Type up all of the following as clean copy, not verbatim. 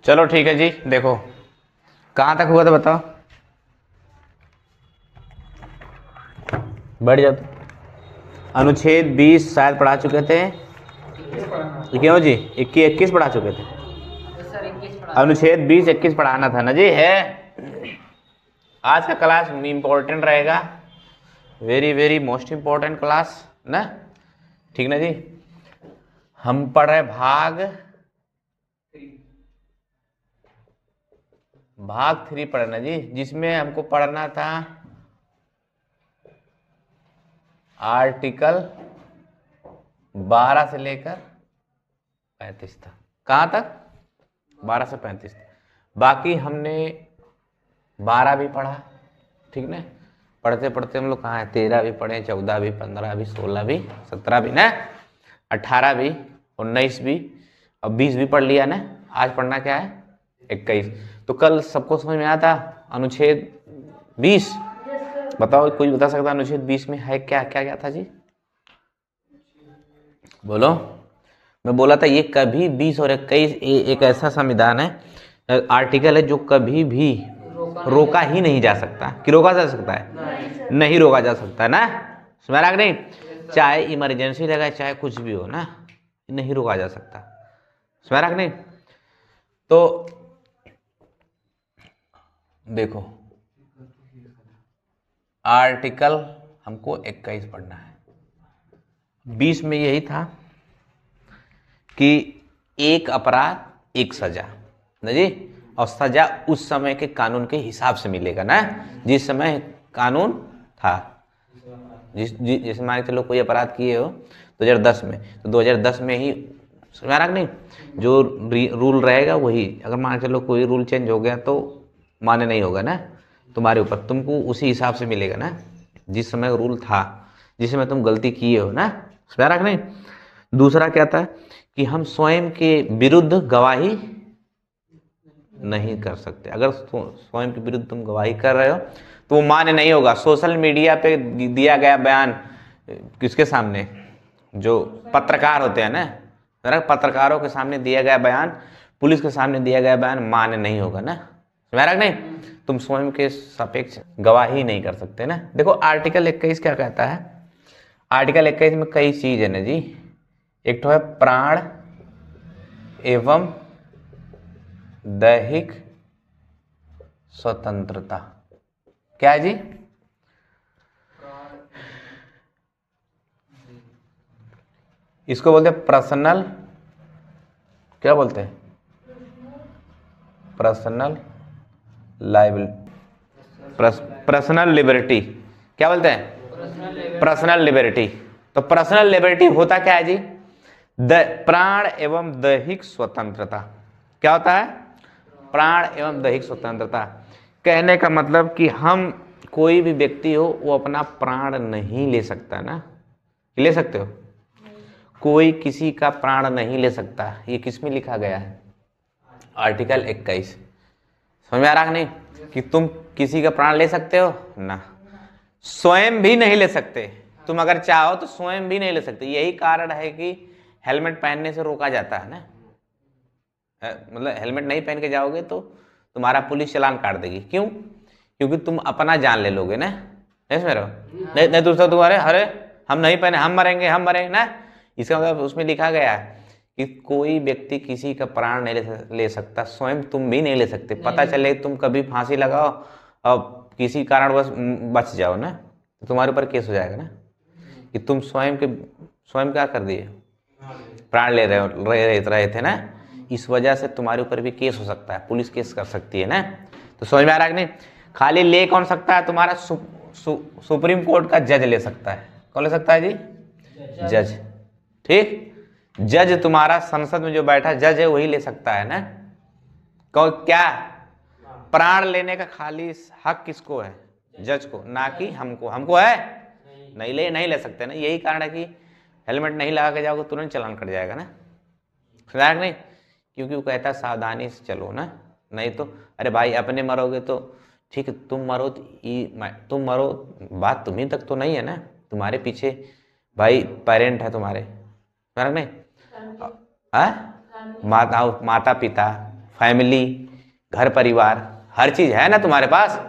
चलो ठीक है जी, देखो कहाँ तक हुआ था बताओ। बढ़ जाओ। अनुच्छेद 20 शायद पढ़ा चुके थे। क्यों जी 21 पढ़ा चुके थे। अनुच्छेद 20-21 पढ़ाना था ना जी। है आज का क्लास इम्पोर्टेंट रहेगा, very very most important class ना, ठीक ना जी। हम पढ़ रहे भाग 3 पढ़ना जी, जिसमें हमको पढ़ना था आर्टिकल 12 से लेकर 35 तक। कहाँ तक? 12 से 35 तक। बाकी हमने 12 भी पढ़ा, ठीक ना। पढ़ते पढ़ते हम लोग कहाँ है, 13 भी पढ़े, 14 भी, 15 भी, 16 भी, 17 भी ना, 18 भी, 19 भी और 20 भी पढ़ लिया ना। आज पढ़ना क्या है? 21। तो कल सबको समझ में आया था अनुच्छेद 20? बताओ कोई बता सकता अनुच्छेद 20 में है क्या क्या क्या था जी? बोलो। मैं बोला था ये कभी 20 और 21 एक ऐसा संविधान है, आर्टिकल है जो कभी भी रोका ही नहीं जा सकता। कि रोका जा सकता है? नहीं रोका जा सकता ना, समझ रहा कि नहीं। चाहे इमरजेंसी लगा चाहे कुछ भी हो ना, नहीं रोका जा सकता, समझ रहा कि नहीं। तो देखो आर्टिकल हमको 21 पढ़ना है। 20 में यही था कि एक अपराध एक सजा ना जी, और सजा उस समय के कानून के हिसाब से मिलेगा ना, जिस समय कानून था। जिस मान के चलो कोई अपराध किए हो 2010 में, तो 2010 में ही, समझ रहा नहीं, जो रूल रहेगा वही। अगर मान के चलो कोई रूल चेंज हो गया तो मान्य नहीं होगा ना तुम्हारे ऊपर, तुमको उसी हिसाब से मिलेगा ना जिस समय रूल था, जिस समय तुम गलती किए हो ना, समझ रहा नहीं। दूसरा क्या था कि हम स्वयं के विरुद्ध गवाही नहीं कर सकते। अगर स्वयं के विरुद्ध तुम गवाही कर रहे हो तो वो मान्य नहीं होगा। सोशल मीडिया पे दिया गया बयान किसके सामने, जो पत्रकार होते हैं ना, पत्रकारों के सामने दिया गया बयान, पुलिस के सामने दिया गया बयान मान्य नहीं होगा ना, समझ नहीं। तुम स्वयं के सापेक्ष गवाही नहीं कर सकते ना। देखो आर्टिकल 21 क्या कहता है। आर्टिकल 21 में कई चीज है ना जी। एक तो है प्राण एवं दैहिक स्वतंत्रता। क्या है जी? इसको बोलते हैं पर्सनल, क्या बोलते हैं, पर्सनल पर्सनल लिबर्टी। क्या बोलते हैं? Personal liberty. तो पर्सनल लिबर्टी होता क्या है जी? प्राण एवं दैहिक स्वतंत्रता। क्या होता है? प्राण एवं दैहिक स्वतंत्रता। कहने का मतलब कि हम, कोई भी व्यक्ति हो वो अपना प्राण नहीं ले सकता ना। ले सकते हो? कोई किसी का प्राण नहीं ले सकता। ये किस में लिखा गया है? आर्टिकल 21। समझ में आ रहा नहीं कि तुम किसी का प्राण ले सकते हो ना, स्वयं भी नहीं ले सकते। तुम अगर चाहो तो स्वयं भी नहीं ले सकते। यही कारण है कि हेलमेट पहनने से रोका जाता है ना। मतलब हेलमेट नहीं पहन के जाओगे तो तुम्हारा पुलिस चालान काट देगी। क्यों? क्योंकि तुम अपना जान ले लोगे ना, नहीं समझ रहे हो। नहीं दूसरा तुम्हारे, अरे हम नहीं पहने, हम मरेंगे हम मरेंगे ना। इसका मतलब उसमें लिखा गया है कि कोई व्यक्ति किसी का प्राण नहीं ले सकता, स्वयं तुम भी नहीं ले सकते। पता चले तुम कभी फांसी लगाओ और किसी कारणवश बच जाओ ना, तो तुम्हारे ऊपर केस हो जाएगा ना कि तुम स्वयं क्या कर दिए, प्राण ले रहे थे ना। इस वजह से तुम्हारे ऊपर भी केस हो सकता है, पुलिस केस कर सकती है ना। तो समझ में आ रहा है कि नहीं। खाली ले कौन सकता है? तुम्हारा सुप्रीम कोर्ट का जज ले सकता है। कौन ले सकता है जी? जज। ठीक, जज तुम्हारा संसद में जो बैठा जज है वही ले सकता है ना। क्या प्राण लेने का खाली हक किसको है? जज को, ना कि हमको। हमको है? नहीं ले सकते ना। यही कारण है कि हेलमेट नहीं लगा के जाओगे तुरंत चालान कट जाएगा ना, समझा नहीं। क्योंकि वो कहता है सावधानी से चलो ना, नहीं तो अरे भाई अपने मरोगे तो ठीक है, तुम मरो तुम मरो, बात तुम्ही तक तो नहीं है ना, तुम्हारे पीछे भाई पेरेंट है तुम्हारे, समझा नहीं। माता पिता, फैमिली, घर परिवार, हर चीज है ना तुम्हारे पास।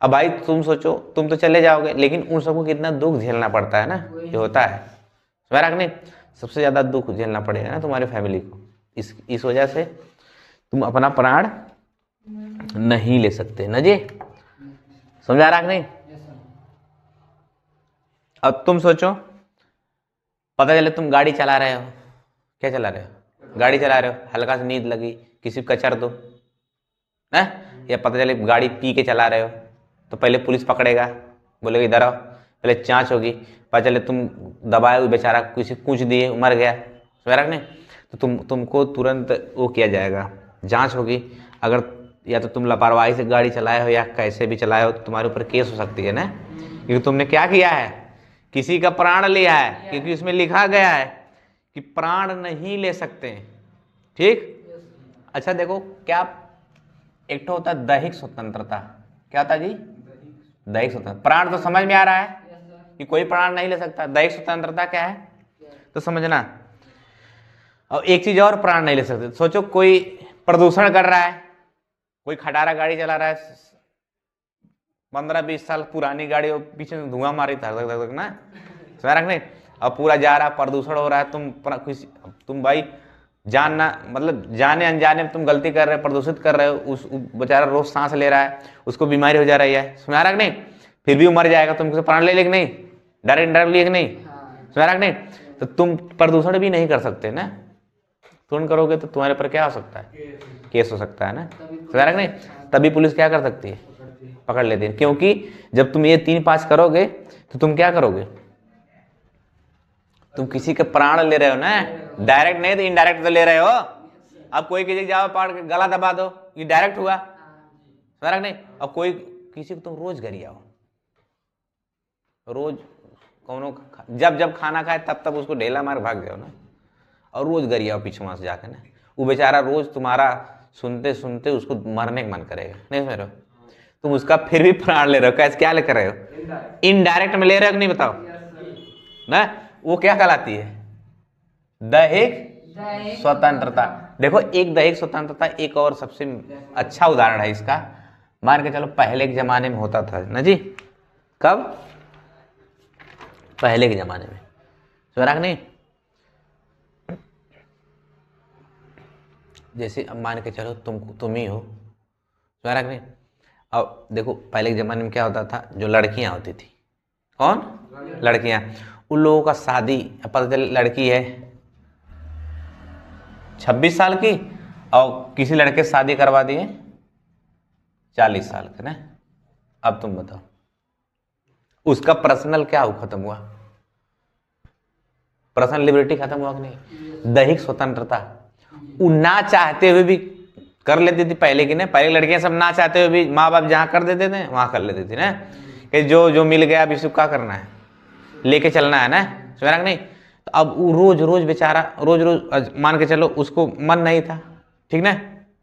अब भाई तुम सोचो, तुम तो चले जाओगे, लेकिन उन सबको कितना दुख झेलना पड़ता है ना, ये होता है। समझ रहा नहीं, सबसे ज्यादा दुख झेलना पड़ेगा ना तुम्हारी फैमिली को। इस वजह से तुम अपना प्राण नहीं ले सकते ना जी। समझा रहा नहीं? अब तुम सोचो, पता चले तुम गाड़ी चला रहे हो, क्या चला रहे हो, गाड़ी चला रहे हो, हल्का सी नींद लगी, किसी को कचर दो ना, या पता चले गाड़ी पी के चला रहे हो, तो पहले पुलिस पकड़ेगा, बोलेगा इधर आओ, पहले जांच होगी, पता चले तुम दबाए हुए बेचारा किसी पूछ दिए मर गया, समझ रहा नहीं, तो तुमको तुरंत वो किया जाएगा, जांच होगी। अगर या तो तुम लापरवाही से गाड़ी चलाए हो या कैसे भी चलाए हो, तो तुम्हारे ऊपर केस हो सकती है ना, क्योंकि तुमने क्या किया है, किसी का प्राण लिया है, क्योंकि उसमें लिखा गया है कि प्राण नहीं ले सकते। ठीक, अच्छा देखो, क्या एक तो होता है दैहिक स्वतंत्रता, क्या होता है जी, दैहिक स्वतंत्रता। प्राण तो समझ में आ रहा है कि कोई प्राण नहीं ले सकता। दैहिक स्वतंत्रता क्या है तो समझना। और एक चीज और, प्राण नहीं ले सकते, सोचो कोई प्रदूषण कर रहा है, कोई खटारा गाड़ी चला रहा है, 15-20 साल पुरानी गाड़ी हो, पीछे में धुआं मारी था ना, समझ नहीं, अब पूरा जा रहा है, प्रदूषण हो रहा है, तुम भाई जानना मतलब जाने अनजाने में तुम गलती कर रहे हो, प्रदूषित कर रहे हो, उस बेचारा रोज सांस ले रहा है, उसको बीमारी हो जा रही है, समझ रहा नहीं, फिर भी वो मर जाएगा, तुम प्राण ले लेंगे नहीं, डायरेक्ट इनडायरेक्ट लेंगे नहीं, समझ रहा नहीं, तो तुम प्रदूषण भी नहीं कर सकते ना, तुरंत करोगे तो तुम्हारे पर क्या हो सकता है, केस हो सकता है ना, समझ रहा नहीं, तभी पुलिस क्या कर सकती है, पकड़ लेती है। क्योंकि जब तुम ये 3-5 करोगे तो तुम क्या करोगे, तुम किसी के प्राण ले रहे हो ना, डायरेक्ट नहीं तो इनडायरेक्ट तो ले रहे हो। अब कोई किसी जाओ पाड़ के गला दबा दो, ये डायरेक्ट हुआ, समझ नहीं। अब कोई किसी को तुम रोज गरियाओ, रोज कौनो जब खाना खाए तब उसको ढेला मार भाग जाओ ना, और रोज गरियाओ पीछे वहां से जाके ना, वो बेचारा रोज तुम्हारा सुनते सुनते उसको मरने का मन करेगा, नहीं समझ रहे हो, तुम उसका फिर भी प्राण ले रहे हो, कैसे क्या लेकर रहे हो, इनडायरेक्ट में ले रहे हो कि नहीं बताओ ना, वो क्या कहलाती है, दैहिक स्वतंत्रता। देखो एक दैहिक स्वतंत्रता, एक और सबसे अच्छा उदाहरण है इसका, मान के चलो पहले के जमाने में होता था ना जी, कब, पहले के जमाने में, समझा नहीं, जैसे अब मान के चलो तुम ही हो, समझा नहीं। अब देखो पहले के जमाने में क्या होता था, जो लड़कियां होती थी, कौन, लड़कियां, उन लोगों का शादी, पता चले लड़की है 26 साल की और किसी लड़के से शादी करवा दिए 40 साल के ना, अब तुम बताओ उसका पर्सनल क्या हो, खत्म हुआ, पर्सनल लिबर्टी खत्म हुआ कि नहीं, दैहिक स्वतंत्रता। वो ना चाहते हुए भी कर लेती थी पहले की ना, पहले लड़कियां सब ना चाहते हुए भी माँ बाप जहां कर देते थे वहां कर लेती थी ना, कि जो मिल गया अभी इसको क्या करना है, लेके चलना है ना, समझ नहीं। तो अब वो रोज रोज बेचारा रोज मान के चलो उसको मन नहीं था, ठीक ना,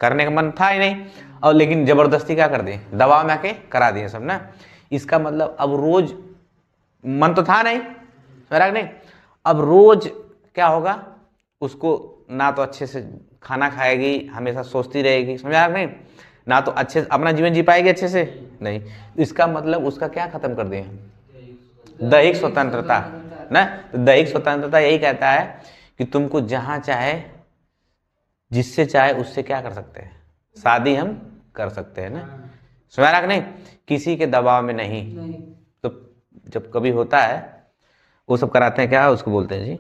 करने का मन था ही नहीं, और लेकिन जबरदस्ती क्या कर दिए, दबाव में आके करा दिए सब ना, इसका मतलब अब रोज मन तो था नहीं, समझ नहीं, अब रोज क्या होगा, उसको ना तो अच्छे से खाना खाएगी, हमेशा सोचती रहेगी, समझा नहीं, ना तो अच्छे से अपना जीवन जी पाएगी अच्छे से नहीं, इसका मतलब उसका क्या खत्म कर दिए, दैहिक स्वतंत्रता ना। तो दैहिक स्वतंत्रता यही कहता है कि तुमको जहां चाहे जिससे चाहे उससे क्या कर सकते हैं, शादी हम कर सकते हैं ना, समझा नहीं, किसी के दबाव में नहीं। तो जब कभी होता है वो सब कराते हैं, क्या उसको बोलते हैं जी,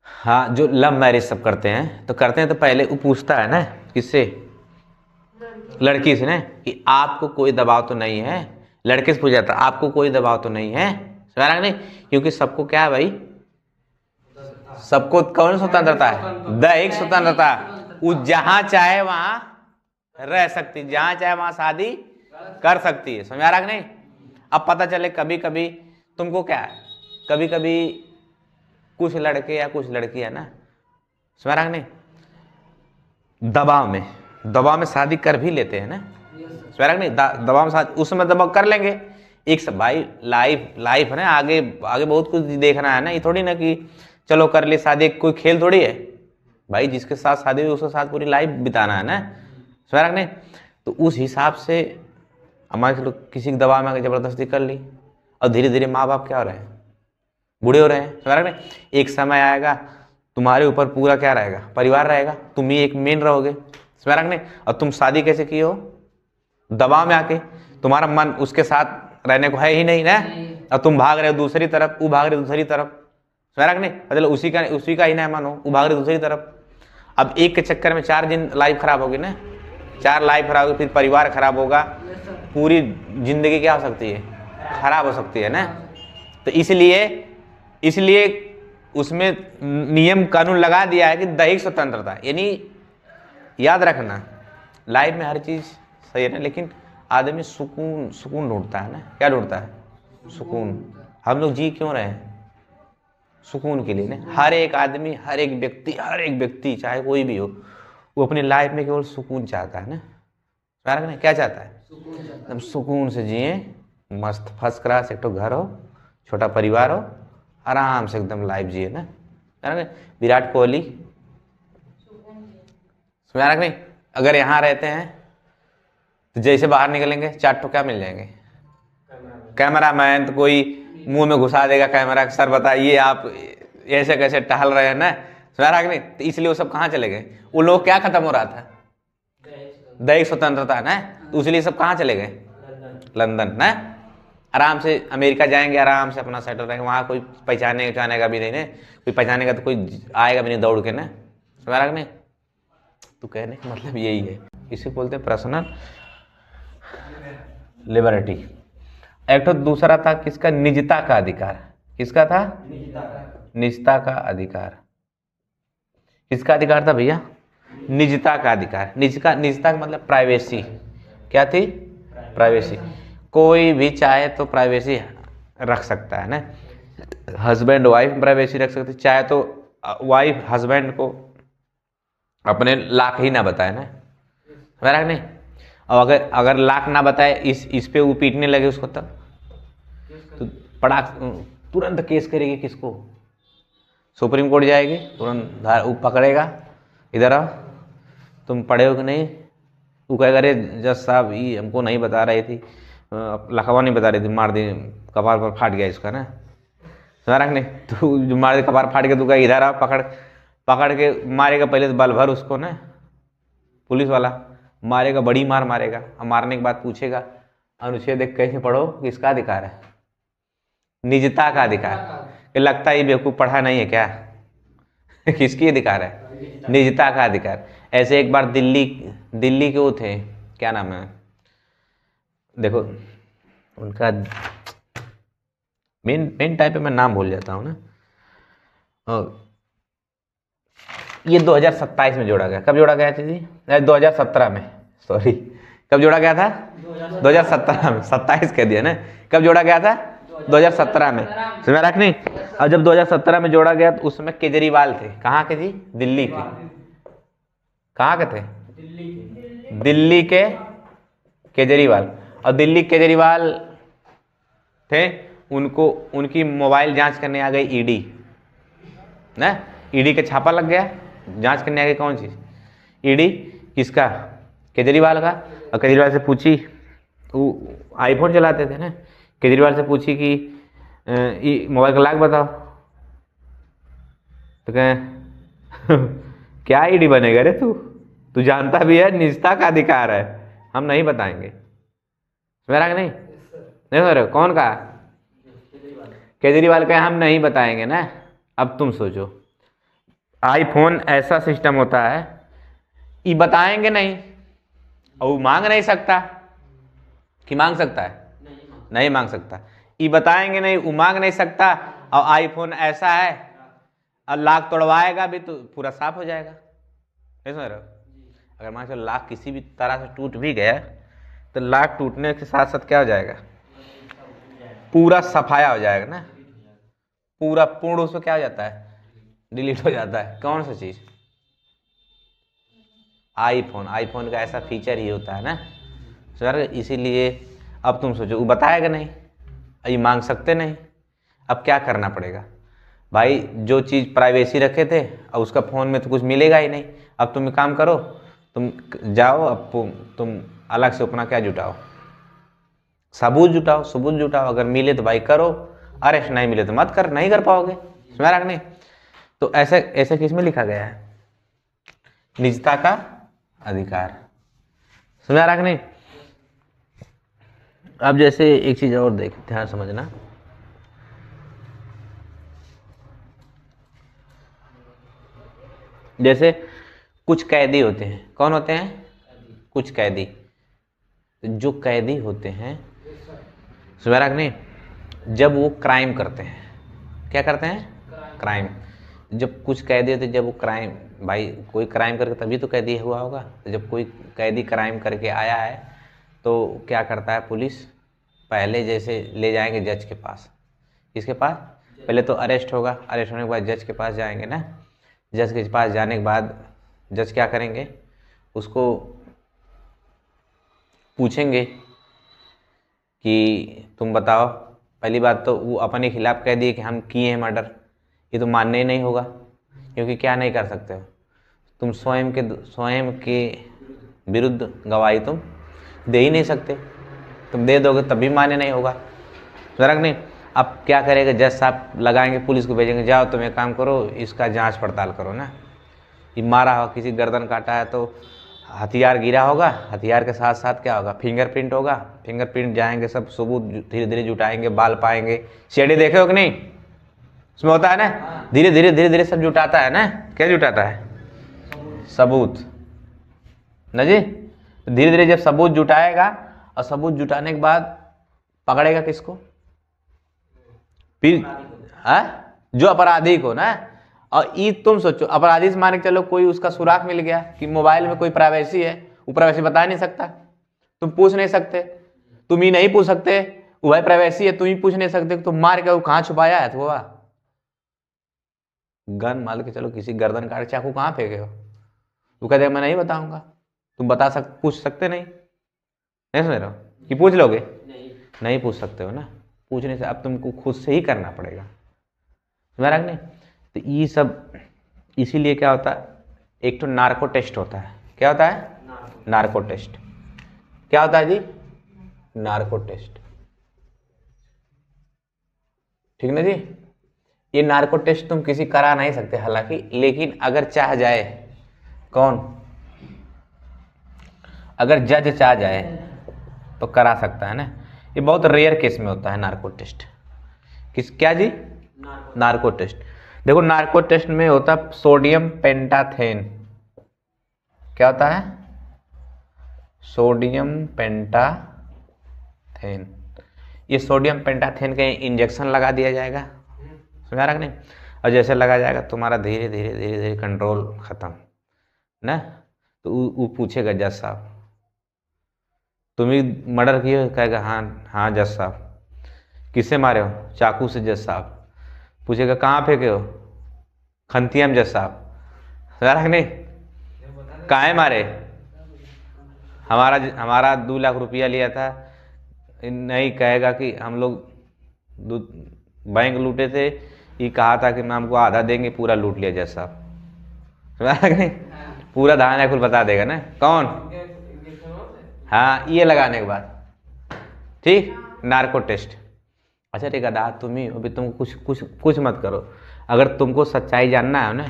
हाँ, जो लव मैरिज सब करते हैं, तो करते हैं तो पहले वो पूछता है ना, किससे, लड़की से ना, कि आपको कोई दबाव तो नहीं है, लड़के से पूछा था आपको कोई दबाव तो नहीं है, समझा नहीं, क्योंकि सबको क्या है भाई, सबको कौन स्वतंत्रता है, दैहिक स्वतंत्रता, वो जहां चाहे वहां रह सकती, जहां चाहे वहां शादी कर सकती है, समझा रहा कि नहीं। अब पता चले कभी कभी तुमको क्या है, कभी कभी कुछ लड़के या कुछ लड़कियां ना, समझ रहा कि नहीं, दबाव में शादी कर भी लेते हैं ना, समझ रहा कि नहीं, दबाव में शादी, उस समय दबाव कर लेंगे, एक सब भाई लाइफ है ना, आगे बहुत कुछ देखना है ना, ये थोड़ी ना कि चलो कर ली शादी, कोई खेल थोड़ी है भाई, जिसके साथ शादी हुई उसके साथ पूरी लाइफ बिताना है ना, समझ रहे नहीं। तो उस हिसाब से हमारे लोग किसी के दबाव में आकर जबरदस्ती कर ली, और धीरे धीरे माँ बाप क्या हो रहे हैं, बूढ़े हो रहे हैं, समझ रहे नहीं। एक समय आएगा तुम्हारे ऊपर पूरा क्या रहेगा, परिवार रहेगा, तुम ही एक मेन रहोगे, समझ रहे नहीं। और तुम शादी कैसे की हो, दबाव में आके, तुम्हारा मन उसके साथ रहने को है ही नहीं ना, और तुम भाग रहे हो दूसरी तरफ, वो भाग रहे दूसरी तरफ, समझ रहे नहीं, मतलब उसी का ही ना मन हो, वो भाग रहे दूसरी तरफ। अब एक के चक्कर में 4 दिन लाइफ खराब होगी ना, 4 लाइफ खराब होगी, फिर परिवार खराब होगा, पूरी जिंदगी क्या हो सकती है, खराब हो सकती है ना। तो इसलिए उसमें नियम कानून लगा दिया है कि दैहिक स्वतंत्रता, यानी याद रखना लाइफ में हर चीज सही है ना, लेकिन आदमी सुकून ढूंढता है ना, क्या ढूंढता है, सुकून। हम लोग जी क्यों रहे हैं, सुकून के लिए ना। हर एक आदमी, हर एक व्यक्ति चाहे कोई भी हो, वो अपनी लाइफ में केवल सुकून चाहता है ना, क्या चाहता है, एकदम सुकून से जिए, मस्त फर्स्ट क्लास एक तो घर हो, छोटा परिवार हो, आराम से एकदम लाइफ जिए ना, विराट कोहली, समझ नहीं। अगर यहाँ रहते हैं तो जैसे बाहर निकलेंगे 4 ठो क्या मिल जाएंगे, कैमरामैन, तो कोई मुंह में घुसा देगा कैमरा, सर बताइए आप ऐसे कैसे टहल रहे हैं ना, समझ नहीं। तो इसलिए वो सब कहाँ चले गए, वो लोग क्या खत्म हो रहा था, दैहिक स्वतंत्रता ना, तो इसलिए सब कहाँ चले गए, लंदन ना, आराम से अमेरिका जाएंगे, आराम से अपना सेटल रहेंगे, वहाँ कोई पहचाने का भी नहीं ना, कोई पहचानेगा तो कोई आएगा भी नहीं दौड़ के ना, समझ नहीं। तो कहने का मतलब यही है, इसे बोलते हैं पर्सनल लिबर्टी। एक तो दूसरा था किसका, निजता का अधिकार, किसका था, निजता का अधिकार। किसका अधिकार था भैया, निजता का अधिकार। निजता का मतलब प्राइवेसी, क्या थी, प्राइवेसी। कोई भी चाहे तो प्राइवेसी रख सकता है ना, हस्बैंड वाइफ प्राइवेसी रख सकते, चाहे तो वाइफ हस्बैंड को अपने लाख ही ना बताए ना, समझ नहीं। और अगर लाख ना बताए, इस पे वो पीटने लगे उसको, तब तो तुरंत केस करेगी, किसको, सुप्रीम कोर्ट जाएगी, तुरंत वो पकड़ेगा, इधर आओ, तुम पढ़े हो कि नहीं, वो कहेगा अरे जज साहब ये हमको नहीं बता रही थी, लखवा नहीं बता रही थी, मार दी, कपार पर फाट गया इसका ना, समझ नहीं। तो जो मार दे कपार फाट गया, तो कहेगा इधर आओ, पकड़ के मारेगा, पहले तो बल भर उसको ना, पुलिस वाला मारेगा, बड़ी मार मारेगा, और मारने के बाद पूछेगा अनुच्छेद एक कैसे पढ़ो, किसका अधिकार है, निजता का अधिकार। लगता है ये बेवकूफ पढ़ा नहीं है क्या किसकी अधिकार है, निजता का अधिकार। ऐसे एक बार दिल्ली के वो थे, क्या नाम है, देखो उनका मेन टाइप पे मैं नाम भूल जाता हूँ ना, ये 2027 में जोड़ा गया, कब जोड़ा गया था जी, 2017 में, सॉरी, कब जोड़ा गया था, 2017 में, 27 कह दिया ना, कब जोड़ा गया था, 2017 में, समझ रख नहीं। और जब 2017 में जोड़ा गया तो उसमें केजरीवाल थे, कहाँ के जी, दिल्ली के, कहाँ के थे, दिल्ली के केजरीवाल। और दिल्ली केजरीवाल थे, उनकी मोबाइल जांच करने आ गई ईडी ना, ईडी के छापा लग गया, जांच करने आ गई कौन सी, ईडी, किसका, केजरीवाल का। और केजरीवाल से पूछी, वो आईफोन चलाते थे ना, केजरीवाल से पूछी कि मोबाइल का लॉक बताओ, तो कहें क्या ईडी बनेगा रे तू जानता भी है निजता का अधिकार है, हम नहीं बताएंगे, मेरा नहीं सर, कौन कहा, केजरीवाल का हम नहीं बताएंगे ना। अब तुम सोचो, आईफोन ऐसा सिस्टम होता है, ये बताएंगे नहीं, और वो मांग नहीं सकता, कि मांग सकता है, नहीं मांग सकता, ये बताएंगे नहीं, वो मांग नहीं सकता। और आईफोन ऐसा है, और लाख तोड़वाएगा भी तो पूरा साफ हो जाएगा, नहीं समझ रहे हो। अगर मान लो लाख किसी भी तरह से टूट भी गया, तो लाख टूटने के साथ साथ क्या हो जाएगा, पूरा सफाया हो जाएगा ना, पूरा पूर्ण उसमें क्या हो जाता है, डिलीट हो जाता है। कौन सा चीज, आईफोन का ऐसा फीचर ही होता है ना सर। इसीलिए अब तुम सोचो, वो बताएगा नहीं, ये मांग सकते नहीं, अब क्या करना पड़ेगा, भाई जो चीज़ प्राइवेसी रखे थे अब उसका फ़ोन में तो कुछ मिलेगा ही नहीं। अब तुम एक काम करो, तुम जाओ, अब तुम अलग से अपना क्या जुटाओ, सबूत जुटाओ, सबूत जुटाओ। अगर मिले तो भाई करो, अरेस्ट नहीं मिले तो मत कर, नहीं कर पाओगे, समझ रखने। तो ऐसे ऐसे किस में लिखा गया है, निजता का अधिकार, समझ रखने। अब जैसे एक चीज और देख, ध्यान समझना, जैसे कुछ कैदी होते हैं, कौन होते हैं, कुछ कैदी। जो कैदी होते हैं समझ रखने, जब वो क्राइम करते हैं, क्या करते हैं, क्राइम। जब कुछ कैदी होते, जब वो क्राइम, भाई कोई क्राइम करके तभी तो कैदी हुआ होगा। तो जब कोई कैदी क्राइम करके आया है तो क्या करता है पुलिस, पहले जैसे ले जाएंगे जज के पास, किसके पास, पहले तो अरेस्ट होगा, अरेस्ट होने के बाद जज के पास जाएंगे ना, जज के पास जाने के बाद जज क्या करेंगे, उसको पूछेंगे कि तुम बताओ। पहली बात तो वो अपने खिलाफ कह दिए कि हम किए हैं मर्डर, ये तो मानने ही नहीं होगा, क्योंकि क्या नहीं कर सकते हो तुम, स्वयं के विरुद्ध गवाही तुम दे ही नहीं सकते, तुम दे दोगे तब भी मान्य नहीं होगा, फर्क नहीं। अब क्या करेगा जज साहब, लगाएंगे पुलिस को, भेजेंगे जाओ तुम एक काम करो, इसका जांच पड़ताल करो ना, ये मारा हो, किसी गर्दन काटा है तो हथियार गिरा होगा, हथियार के साथ साथ क्या होगा, फिंगरप्रिंट होगा, फिंगरप्रिंट जाएंगे, सब सबूत धीरे धीरे जुटाएंगे, बाल पाएंगे, सीढ़ी देखे हो कि नहीं, उसमें होता है ना, धीरे धीरे धीरे धीरे सब जुटाता है ना, क्या जुटाता है, सबूत ना जी। धीरे धीरे जब सबूत जुटाएगा, और सबूत जुटाने के बाद पकड़ेगा किसको, फिर जो अपराधी को ना। और ये तुम सोचो, अपराधी से मान के चलो कोई उसका सुराग मिल गया कि मोबाइल में कोई प्राइवेसी है, वो प्राइवेसी बता नहीं सकता, तुम पूछ नहीं सकते, तुम ही नहीं पूछ सकते, वो भाई प्राइवेसी है, तुम ही पूछ नहीं सकते, तुम मार के वो कहाँ छुपाया है, तो गन मान के चलो किसी गर्दन काट, चाकू कहाँ फेंके हो, वो कहते मैं नहीं बताऊंगा, तुम पूछ सकते नहीं, नहीं समझ रहे हो कि पूछ लोगे, नहीं पूछ सकते हो ना, पूछने से अब तुमको खुद से ही करना पड़ेगा, समझ रहा नहीं। तो ये सब इसीलिए क्या होता है, एक तो नार्को टेस्ट होता है, क्या होता है, नार्को टेस्ट, क्या होता है जी, नार्को टेस्ट, ठीक ना जी। ये नार्को टेस्ट तुम किसी करा नहीं सकते हालांकि, लेकिन अगर चाह जाए, कौन, अगर जज चाह जाए तो करा सकता है ना। ये बहुत रेयर केस में होता है नार्को टेस्ट, किस, क्या जी, नार्को टेस्ट। देखो नार्को टेस्ट में होता है सोडियम पेंटाथेन, क्या होता है, सोडियम पेंटाथेन। ये सोडियम पेंटाथेन का इंजेक्शन लगा दिया जाएगा, समझा रहा नहीं, और जैसे लगा जाएगा तुम्हारा धीरे धीरे धीरे धीरे कंट्रोल खत्म ना। तो वो पूछेगा जज साहब तुम ही मर्डर किए हो, कहेगा हाँ हाँ जज साहब, किससे मारे हो, चाकू से जज साहब, पूछेगा कहाँ फेंके हो, खंतिया में जज साहब, समझा नहीं, काहे मारे, हमारा 2 लाख रुपया लिया था, नहीं कहेगा कि हम लोग बैंक लूटे थे, ये कहा था कि मैं हमको आधा देंगे, पूरा लूट लिया जज साहब, समझा नहीं, पूरा धान है कुल बता देगा ना कौन, हाँ ये लगाने के बाद, ठीक, नार्को टेस्ट। अच्छा ठीक है, तुम ही अभी तुम कुछ मत करो, अगर तुमको सच्चाई जानना है ना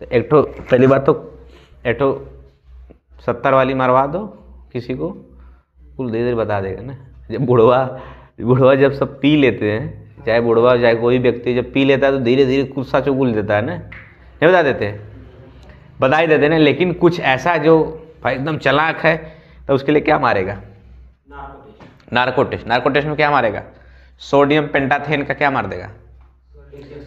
तो एक तो पहली बात तो एक तो 70 वाली मरवा दो किसी को, कुल धीरे धीरे बता देगा ना। जब बुढ़वा जब सब पी लेते हैं, चाहे बुढ़वा चाहे कोई व्यक्ति जब पी लेता है तो धीरे धीरे गुस्सा चुगुल देता है ना, नहीं बता देते, बता ही देते ना। लेकिन कुछ ऐसा जो भाई एकदम चालाक है तो उसके लिए क्या मारेगा, नार्को टेस्ट। नार्को टेस्ट में क्या मारेगा, सोडियम पेंटाथेन का क्या मार देगा,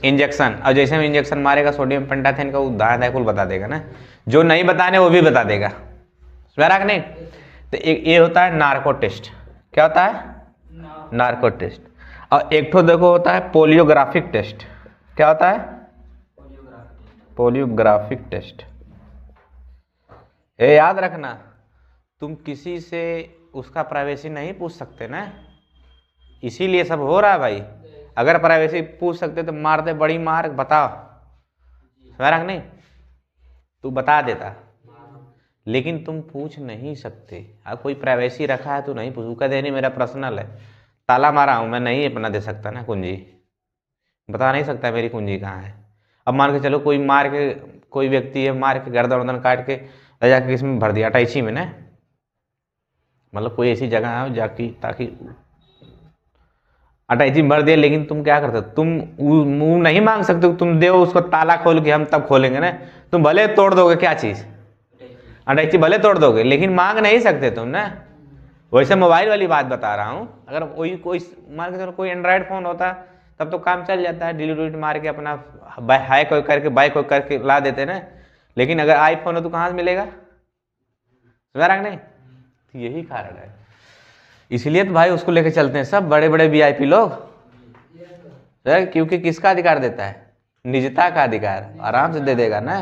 इंजेक्शन। और जैसे में इंजेक्शन मारेगा सोडियम पेंटाथेन का, वो दाएं कुल बता देगा ना, जो नहीं बताने वो भी बता देगा, समझा नहीं। तो एक ये होता है नार्को टेस्ट, क्या होता है, नार्को टेस्ट। और एक तो देखो होता है पोलियोग्राफिक टेस्ट, क्या होता है, पोलियोग्राफिक टेस्ट। ये याद रखना, तुम किसी से उसका प्राइवेसी नहीं पूछ सकते ना, इसीलिए सब हो रहा है भाई। अगर प्राइवेसी पूछ सकते तो मारते बड़ी मार, बताओ समझ नहीं, तू बता देता, लेकिन तुम पूछ नहीं सकते। अब कोई प्राइवेसी रखा है तो नहीं पूछ, कह दे नहीं मेरा पर्सनल है, ताला मारा हूँ मैं, नहीं अपना दे सकता ना कुंजी, बता नहीं सकता मेरी कुंजी कहाँ है। अब मान के चलो कोई मार के, कोई व्यक्ति है मार के गर्दन वर्दन काट के ले जाके इसमें भर दिया अटैची में ना, मतलब कोई ऐसी जगह है जाके ताकि अटैची में भर दिया, लेकिन तुम क्या करते हो, तुम मुंह नहीं मांग सकते, तुम दो उसको ताला खोल के हम तब खोलेंगे ना, तुम भले तोड़ दोगे क्या चीज़, अटैची भले तोड़ दोगे, लेकिन मांग नहीं सकते तुम ना। वैसे मोबाइल वाली बात बता रहा हूँ, अगर कोई मान के चलो कोई एंड्रॉयड फ़ोन होता तब तो काम चल जाता है, डिलीट मार के अपना हाई कोई करके बाई कोई करके ला देते ना, लेकिन अगर आईफोन हो तो कहाँ से मिलेगा, समझ रहा नहीं, तो यही कारण है, इसलिए तो भाई उसको लेके चलते हैं सब बड़े बड़े वीआईपी लोग, क्योंकि किसका अधिकार देता है, निजता का अधिकार, आराम से दे देगा ना।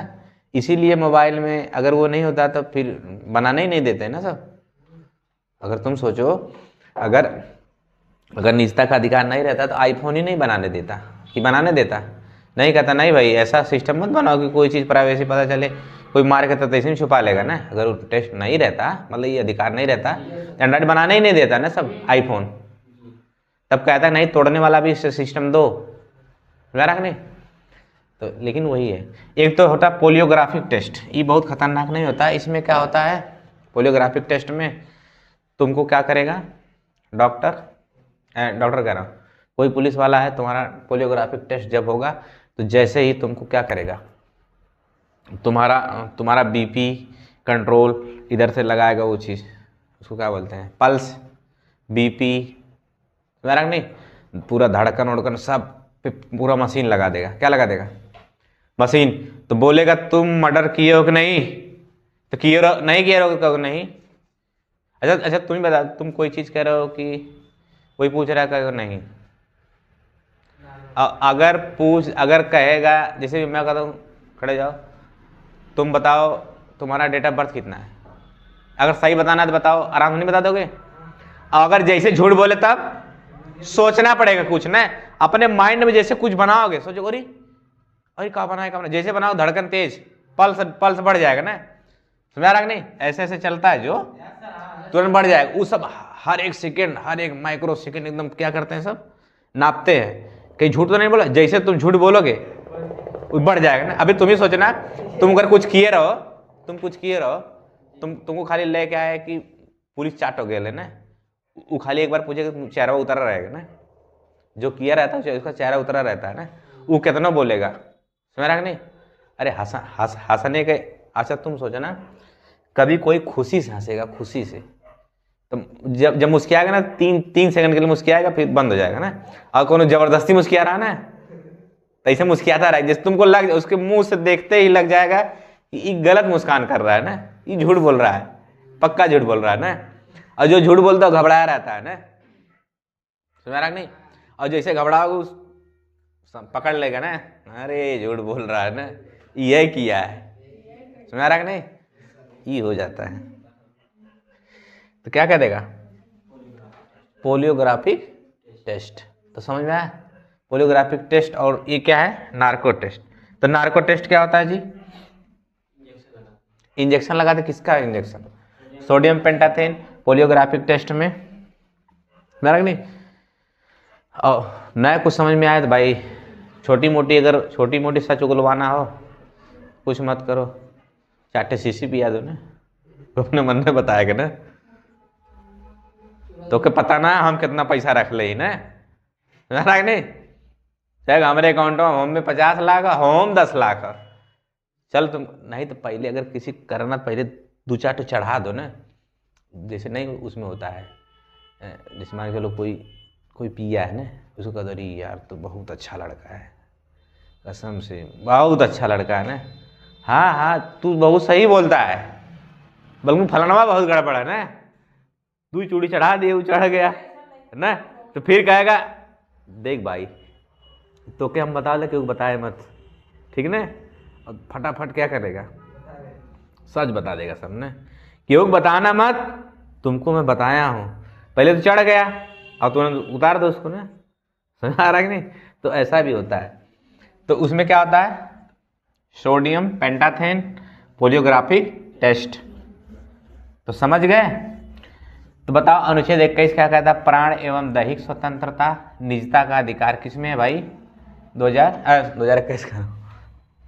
इसीलिए मोबाइल में अगर वो नहीं होता तो फिर बनाने ही नहीं देते ना सब। अगर तुम सोचो, अगर निजता का अधिकार नहीं रहता तो आईफोन ही नहीं बनाने देता, कि बनाने देता, नहीं कहता नहीं भाई ऐसा सिस्टम मत बनाओ कि कोई चीज़ प्राइवेसी पता चले, कोई मार के तो ऐसे में छुपा लेगा ना। अगर वो टेस्ट नहीं रहता, मतलब ये अधिकार नहीं रहता, एंड्रॉइड बनाने ही नहीं देता ना सब आईफोन, तब कहता है नहीं तोड़ने वाला भी सिस्टम दो, समझा नहीं। तो लेकिन वही है, एक तो होता पोलियोग्राफिक टेस्ट, ये बहुत खतरनाक नहीं होता, इसमें क्या होता है पोलियोग्राफिक टेस्ट में तुमको क्या करेगा, डॉक्टर कह रहा हूँ, कोई पुलिस वाला है, तुम्हारा पोलियोग्राफिक टेस्ट जब होगा तो जैसे ही तुमको क्या करेगा, तुम्हारा बीपी कंट्रोल इधर से लगाएगा, वो चीज़ उसको क्या बोलते हैं, पल्स, बीपी, समझ नहीं, पूरा धड़कन उड़कन सब पे पूरा मशीन लगा देगा। क्या लगा देगा, मशीन। तो बोलेगा तुम मर्डर किए हो कि नहीं, तो किए रहो, नहीं किए रहो कहो नहीं। अच्छा तुम बता, तुम कोई चीज़ कह रहे हो कि कोई पूछ रहा है कहो नहीं, अगर कहेगा, जैसे मैं कहता हूँ खड़े जाओ, तुम बताओ तुम्हारा डेट ऑफ बर्थ कितना है, अगर सही बताना है तो बताओ, आराम से नहीं बता दोगे। अगर जैसे झूठ बोले तब सोचना पड़ेगा कुछ ना, अपने माइंड में जैसे कुछ बनाओगे, सोचो अरे क्या बनाए, जैसे बनाओ धड़कन तेज, पल्स बढ़ जाएगा ना, समझ रहा नहीं, ऐसे ऐसे चलता है जो तुरंत बढ़ जाएगा। वो सब हर एक सेकेंड, हर एक माइक्रो सेकेंड एकदम क्या करते हैं, सब नापते हैं। कहीं झूठ तो नहीं बोला, जैसे तुम झूठ बोलोगे वो बढ़ जाएगा ना। अभी तुम ही सोचना, तुम अगर कुछ किए रहो, तुमको खाली ले क्या है कि पुलिस चाट हो गया ना, वो खाली एक बार पूछेगा चेहरा उतरा रहेगा ना, जो किया रहता है उसका चेहरा उतरा रहता है ना, वो कितना बोलेगा, समझ रहा नहीं। अरे हंसने के, अच्छा तुम सोचो ना, कभी कोई खुशी से हंसेगा, खुशी से, तो जब मुस्कियाएगा ना, तीन सेकंड के लिए मुस्कियाएगा, फिर बंद हो जाएगा ना। और कोनो जबरदस्ती मुस्किया रहा ना, तो ऐसे मुस्कियाता रहा, जैसे तुमको लग, उसके मुंह से देखते ही लग जाएगा कि ये गलत मुस्कान कर रहा है ना, ये झूठ बोल रहा है, पक्का झूठ बोल रहा है ना। और जो झूठ बोलता है घबराया रहता है ना, समझ रहा नहीं। और जैसे घबराओ पकड़ लेगा ना, अरे झूठ बोल रहा है ना, ये किया है, समझ रहा नहीं, ये हो जाता है। तो क्या कह देगा, पोलियोग्राफिक टेस्ट। तो समझ में आया, पोलियोग्राफिक टेस्ट। और ये क्या है, नार्को टेस्ट। तो नार्को टेस्ट क्या होता है जी, इंजेक्शन लगाते, किसका इंजेक्शन, सोडियम पेंटाथेन, पोलियोग्राफिक टेस्ट में, मेरा नहीं। और नया कुछ समझ में आया तो भाई छोटी मोटी सच उगलवाना हो, कुछ मत करो, चाटे शीशी पिया दो ना, अपने मन में बताएगा ना, तो क्या पता ना हम कितना पैसा रख ले ना, नहीं चाहे हमारे अकाउंट में होम में 50 लाख, होम 10 लाख, चल तुम नहीं तो पहले अगर किसी करना, पहले 2-4 तो चढ़ा दो ना, जैसे नहीं उसमें होता है, जैसे मान के चलो कोई पिया है ना, उसको कह दो अरे यार तो बहुत अच्छा लड़का है, कसम से बहुत अच्छा लड़का है ना, हाँ तू बहुत सही बोलता है, बल्कि फलाना बहुत गड़बड़ है ना, 2 चूड़ी चढ़ा दिए, वो चढ़ गया है ना, तो फिर कहेगा देख भाई तो क्या हम बता दे, क्यों बताए मत, ठीक ना। और फटाफट क्या करेगा, सच बता देगा सब ने, क्यों बताना मत, तुमको मैं बताया हूँ, पहले तो चढ़ गया और तुरंत उतार दो उसको ना, समझ आ रहा है कि नहीं? तो ऐसा भी होता है। तो उसमें क्या होता है, सोडियम पेंटाथेन पोलियोग्राफिक टेस्ट। तो समझ गए? तो बताओ अनुच्छेद 21 क्या कहता है, प्राण एवं दैहिक स्वतंत्रता निजता का अधिकार किसमें है भाई? 2021 का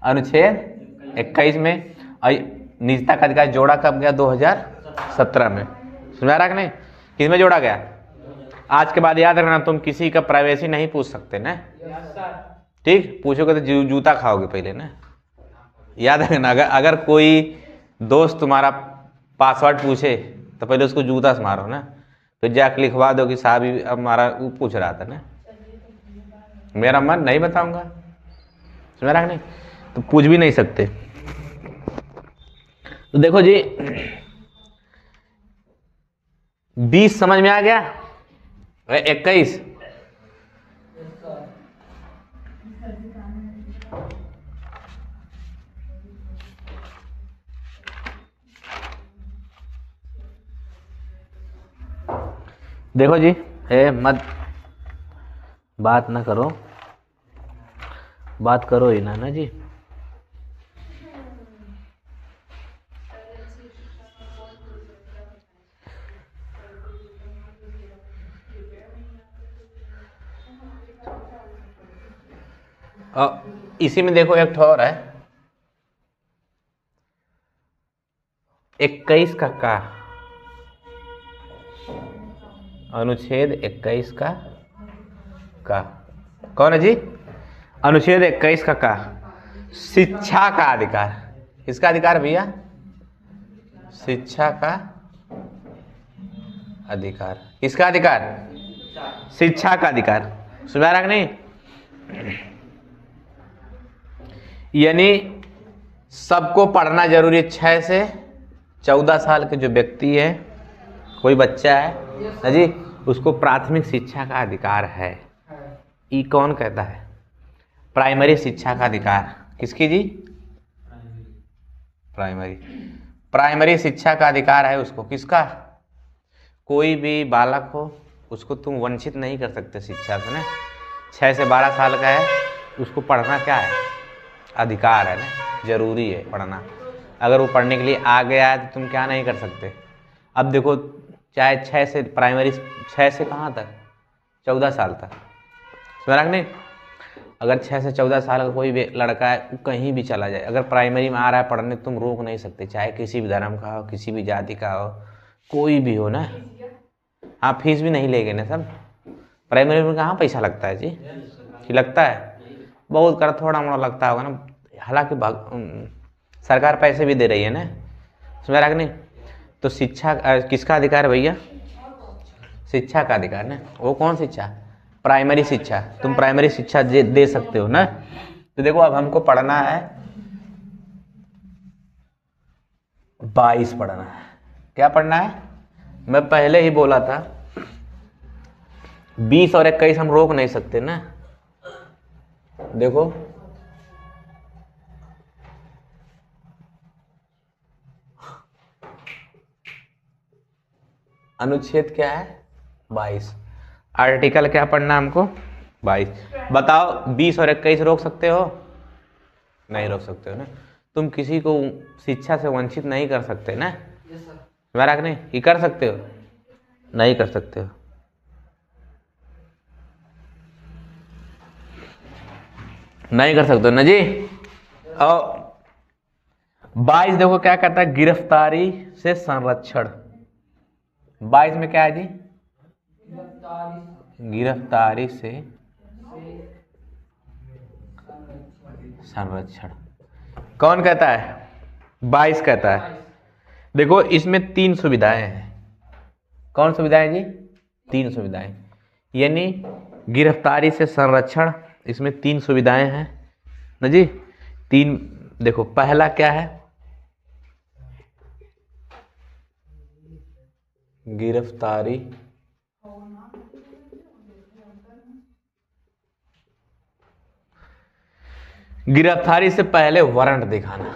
अनुच्छेद 21 में। और निजता का अधिकार जोड़ा कब गया? 2017 में। समझ आ रहा कि नहीं? किसमें जोड़ा गया? आज के बाद याद रखना, तुम किसी का प्राइवेसी नहीं पूछ सकते ना, ठीक? पूछोगे तो जूता खाओगे पहले ना, याद रखना। अगर कोई दोस्त तुम्हारा पासवर्ड पूछे तो पहले उसको जूता से मारो ना, फिर जाके लिखवा दो कि साहब अब हमारा वो पूछ रहा था ना, मेरा मन नहीं बताऊंगा। समझ रहा नहीं? तो पूछ भी नहीं सकते। तो देखो जी, 20 समझ में आ गया? 21 देखो जी, मत बात ना करो, बात करो ही ना जी। इसी में देखो एक और है, 21 का अनुच्छेद 21 का कौन है जी? अनुच्छेद 21 का शिक्षा का अधिकार। किसका अधिकार भैया? शिक्षा का अधिकार। किसका अधिकार? शिक्षा का अधिकार। सुना रहा कि नहीं? यानी सबको पढ़ना जरूरी है। 6 से 14 साल के जो व्यक्ति है, कोई बच्चा है जी, उसको प्राथमिक शिक्षा का अधिकार है। ये कौन कहता है? प्राइमरी शिक्षा का अधिकार। किसकी जी? प्राइमरी शिक्षा का अधिकार है उसको। किसका? कोई भी बालक हो, उसको तुम वंचित नहीं कर सकते शिक्षा से ना। 6 से 12 साल का है, उसको पढ़ना क्या है? अधिकार है ना, जरूरी है पढ़ना। अगर वो पढ़ने के लिए आ गया है तो तुम क्या नहीं कर सकते। अब देखो, चाहे 6 से प्राइमरी, 6 से कहाँ तक? 14 साल तक। समझ नहीं? अगर 6 से 14 साल का कोई भी लड़का है, वो कहीं भी चला जाए, अगर प्राइमरी में आ रहा है पढ़ने, तुम रोक नहीं सकते, चाहे किसी भी धर्म का हो, किसी भी जाति का हो, कोई भी हो ना। हाँ, फीस भी नहीं लेंगे ना सब। प्राइमरी में कहाँ पैसा लगता है जी? कि लगता है? बहुत कर थोड़ा मोड़ा लगता होगा ना। हालांकि सरकार पैसे भी दे रही है ना। समझ रहा कि नहीं? तो शिक्षा किसका अधिकार है भैया? शिक्षा का अधिकार ना। वो कौन शिक्षा? प्राइमरी शिक्षा। तुम प्राइमरी शिक्षा दे सकते हो ना। तो देखो, अब हमको पढ़ना है 22 पढ़ना है। क्या पढ़ना है? मैं पहले ही बोला था 20 और 21 हम रोक नहीं सकते ना। देखो, अनुच्छेद क्या है? 22। आर्टिकल क्या पढ़ना हमको? 22। बताओ, 20 और 21 रोक सकते हो? नहीं रोक सकते हो ना। तुम किसी को शिक्षा से वंचित नहीं कर सकते ना। मेरा नहीं, ये कर सकते हो? नहीं कर सकते हो। नहीं कर सकते हो ना जी। और 22 देखो क्या कहता है? गिरफ्तारी से संरक्षण। 22 में क्या है जी? गिरफ्तारी से संरक्षण। कौन कहता है? 22 कहता है। देखो, इसमें 3 सुविधाएं हैं। कौन सुविधाएं जी? 3 सुविधाएं। यानी गिरफ्तारी से संरक्षण, इसमें 3 सुविधाएं हैं ना जी। 3 देखो, पहला क्या है? गिरफ्तारी से पहले वारंट दिखाना।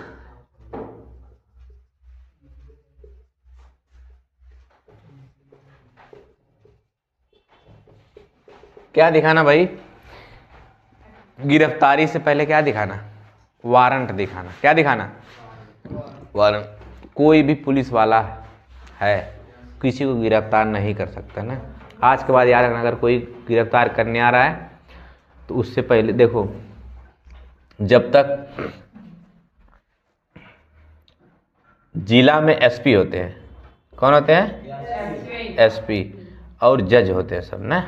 क्या दिखाना भाई? गिरफ्तारी से पहले क्या दिखाना? वारंट दिखाना। क्या दिखाना? वारंट। कोई भी पुलिस वाला है किसी को गिरफ्तार नहीं कर सकता ना। आज के बाद याद रखना, अगर कोई गिरफ्तार करने आ रहा है तो उससे पहले देखो, जब तक जिला में एसपी होते हैं, कौन होते हैं? एसपी, और जज होते हैं सब ना।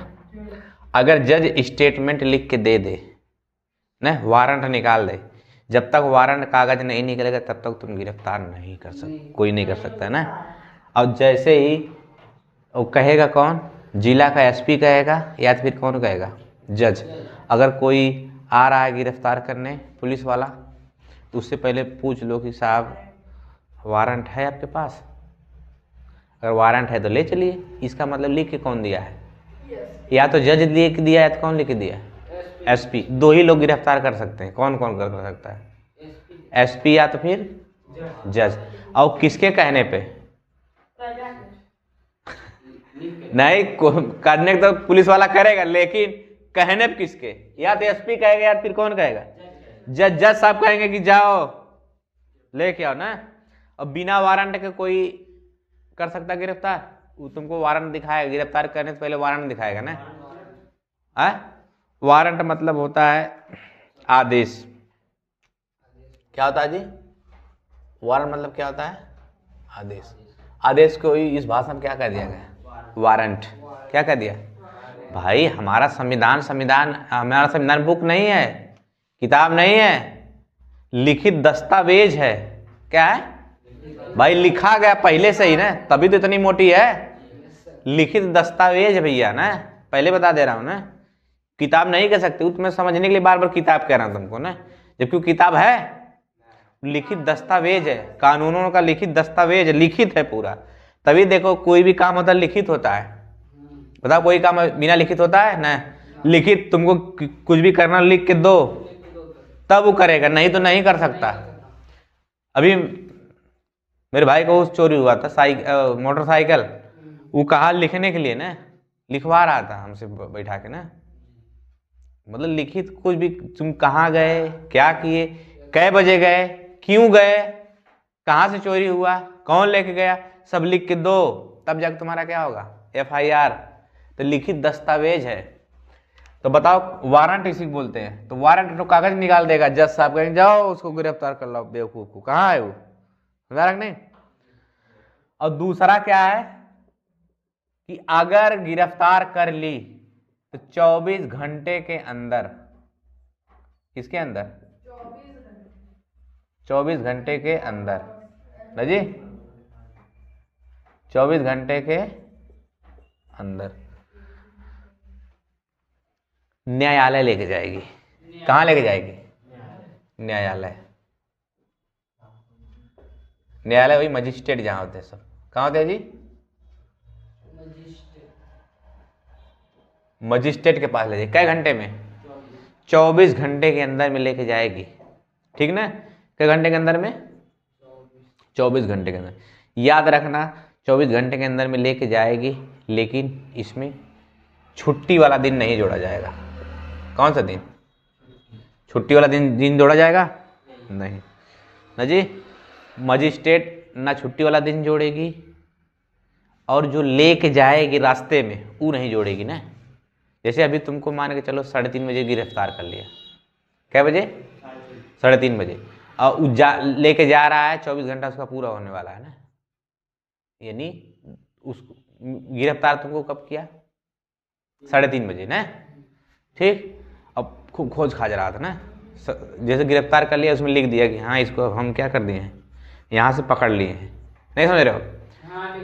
अगर जज स्टेटमेंट लिख के दे दे ना, वारंट निकाल दे, जब तक वारंट कागज नहीं निकलेगा तब तक तुम गिरफ्तार नहीं कर सकते, कोई नहीं कर सकता है ना। और जैसे ही वो कहेगा, कौन? जिला का एसपी कहेगा या फिर कौन कहेगा? जज। अगर कोई आ रहा है गिरफ्तार करने पुलिस वाला, तो उससे पहले पूछ लो कि साहब वारंट है आपके पास? अगर वारंट है तो ले चलिए। इसका मतलब लिख के कौन दिया है? या तो जज लिख दिया या तो कौन लिख दिया? एसपी। दो ही लोग गिरफ्तार कर सकते हैं। कौन कौन कर सकता है? एसपी या तो फिर जज। और किसके कहने पे? नहीं, करने तो पुलिस वाला करेगा, लेकिन कहने पे किसके? या तो एसपी कहेगा या फिर कौन कहेगा? जज। जज साहब कहेंगे कि जाओ लेके आओ ना। अब बिना वारंट के कोई कर सकता गिरफ्तार? वो तुमको वारंट दिखाएगा, गिरफ्तार करने से पहले वारंट दिखाएगा ना। वारंट मतलब होता है आदेश। क्या होता है जी? वारंट मतलब क्या होता है? आदेश। आदेश को इस भाषा में क्या कह दिया गया? वारंट। क्या कह दिया भाई? हमारा संविधान हमारा संविधान बुक नहीं है, किताब नहीं है, लिखित दस्तावेज है। क्या है भाई? लिखा गया पहले से ही ना, तभी तो इतनी मोटी है। लिखित दस्तावेज भैया ना, पहले बता दे रहा हूं ना। किताब नहीं कह सकते, तुम्हें समझने के लिए बार बार किताब कह रहा हूं तुमको ना, जबकि किताब है, लिखित दस्तावेज है, कानूनों का लिखित दस्तावेज, लिखित है पूरा। तभी देखो कोई भी काम होता है लिखित होता है। बताओ कोई काम बिना लिखित होता है ना? लिखित, तुमको कुछ भी करना लिख के दो तब वो करेगा, नहीं तो नहीं कर सकता। अभी मेरे भाई को चोरी हुआ था मोटरसाइकिल, वो कहा लिखने के लिए ना, लिखवा रहा था हमसे बैठा के ना। मतलब लिखित कुछ भी, तुम कहाँ गए, क्या किए, कै बजे गए, क्यों गए, कहाँ से चोरी हुआ, कौन लेके गया, सब लिख के दो, तब जाकर तुम्हारा क्या होगा? FIR। तो लिखित दस्तावेज है। तो बताओ वारंट इसी को बोलते हैं। तो वारंट तो कागज निकाल देगा, जज साहब कहेंगे जाओ उसको गिरफ्तार कर लो, बेवकूफ को, कहाँ है वो? नहीं। और दूसरा क्या है कि अगर गिरफ्तार कर ली तो 24 घंटे के अंदर, किसके अंदर? 24 घंटे के अंदर ना जी, 24 घंटे के अंदर न्यायालय लेके जाएगी। कहाँ लेके जाएगी? न्यायालय। न्यायालय वही मजिस्ट्रेट जहां होते हैं सब। कहाँ होते हैं जी? मजिस्ट्रेट के पास ले जाएगी। कै घंटे में? 24 घंटे के अंदर में लेके जाएगी। ठीक ना? कै घंटे के अंदर में? 24 घंटे के अंदर। याद रखना 24 घंटे के अंदर में लेके जाएगी, लेकिन इसमें छुट्टी वाला दिन नहीं जोड़ा जाएगा। कौन सा दिन? छुट्टी वाला दिन जोड़ा जाएगा नहीं ना जी। मजिस्ट्रेट ना छुट्टी वाला दिन जोड़ेगी, और जो लेके जाएगी रास्ते में वो नहीं जोड़ेगी ना। जैसे अभी तुमको मान के चलो 3:30 बजे गिरफ्तार कर लिया। कै बजे? 3:30 बजे। और लेके जा रहा है, 24 घंटा उसका पूरा होने वाला है ना। यानी उस गिरफ्तार तुमको कब किया? 3:30 बजे ना। ठीक। अब खूब खोज खाज रहा था ना, जैसे गिरफ्तार कर लिया उसमें लिख दिया कि हाँ इसको हम क्या कर दिए हैं, यहाँ से पकड़ लिए हैं। नहीं समझ रहे हो?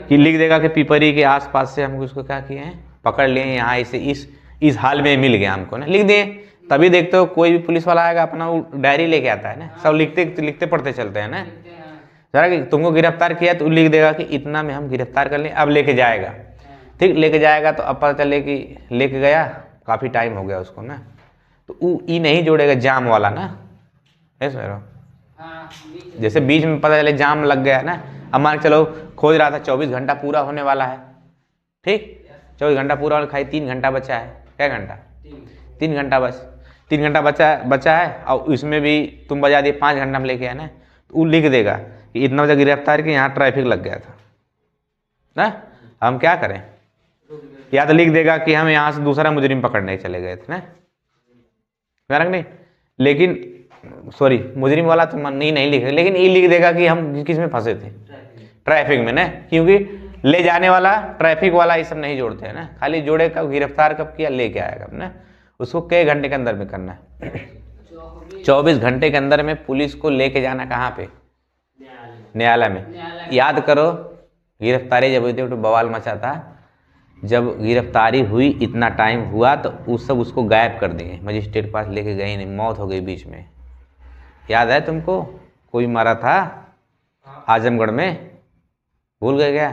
कि लिख देगा कि पिपरी के आसपास से हम उसको क्या किए हैं, पकड़ लिए हैं, यहाँ इसे इस हाल में मिल गया हमको ना, लिख दिए। तभी देखते हो कोई भी पुलिस वाला आएगा अपना वो डायरी लेके आता है ना, सब लिखते पढ़ते चलते हैं ना। जरा कि तुमको गिरफ्तार किया तो लिख देगा कि इतना में हम गिरफ्तार कर लें, अब लेके जाएगा। ठीक, लेके जाएगा तो अब पता चले कि लेके गया काफ़ी टाइम हो गया उसको ना, तो वो ई नहीं जोड़ेगा जाम वाला ना। समझ रहे हो? जैसे बीच में पता चले जाम लग गया ना, अब मान चलो खोज रहा था, 24 घंटा पूरा होने वाला है। ठीक, 24 घंटा पूरा होने, खाली 3 घंटा बचा है। क्या घंटा? 3 घंटा बस 3 घंटा बचा है और इसमें भी तुम बजा दिए 5 घंटा में लेके आए ना, तो वो लिख देगा कि इतना बजे गिरफ्तार के यहाँ ट्रैफिक लग गया था ना, हम क्या करें? या तो लिख देगा कि हम यहाँ से दूसरा मुजरिम पकड़ने चले गए थे ना, नहीं, लेकिन सॉरी मुजरिम वाला तो नहीं लिखे, लेकिन ये लिख देगा कि हम किस में फंसे थे, ट्रैफिक में ना, क्योंकि ले जाने वाला ट्रैफिक वाला ये सब नहीं जोड़ते हैं ना, खाली जोड़े कब गिरफ्तार कब किया, लेके आया कब ना, उसको कई घंटे के अंदर में करना है। 24 घंटे के अंदर में पुलिस को लेके जाना कहाँ पे? न्यायालय में। याद करो गिरफ्तारी जब हुई थी तो बवाल मचा था, जब गिरफ्तारी हुई इतना टाइम हुआ तो उस सब उसको गायब कर दिए, मजिस्ट्रेट के पास लेके गए नहीं, मौत हो गई बीच में। याद है तुमको? कोई मारा था आजमगढ़ में, भूल गए क्या?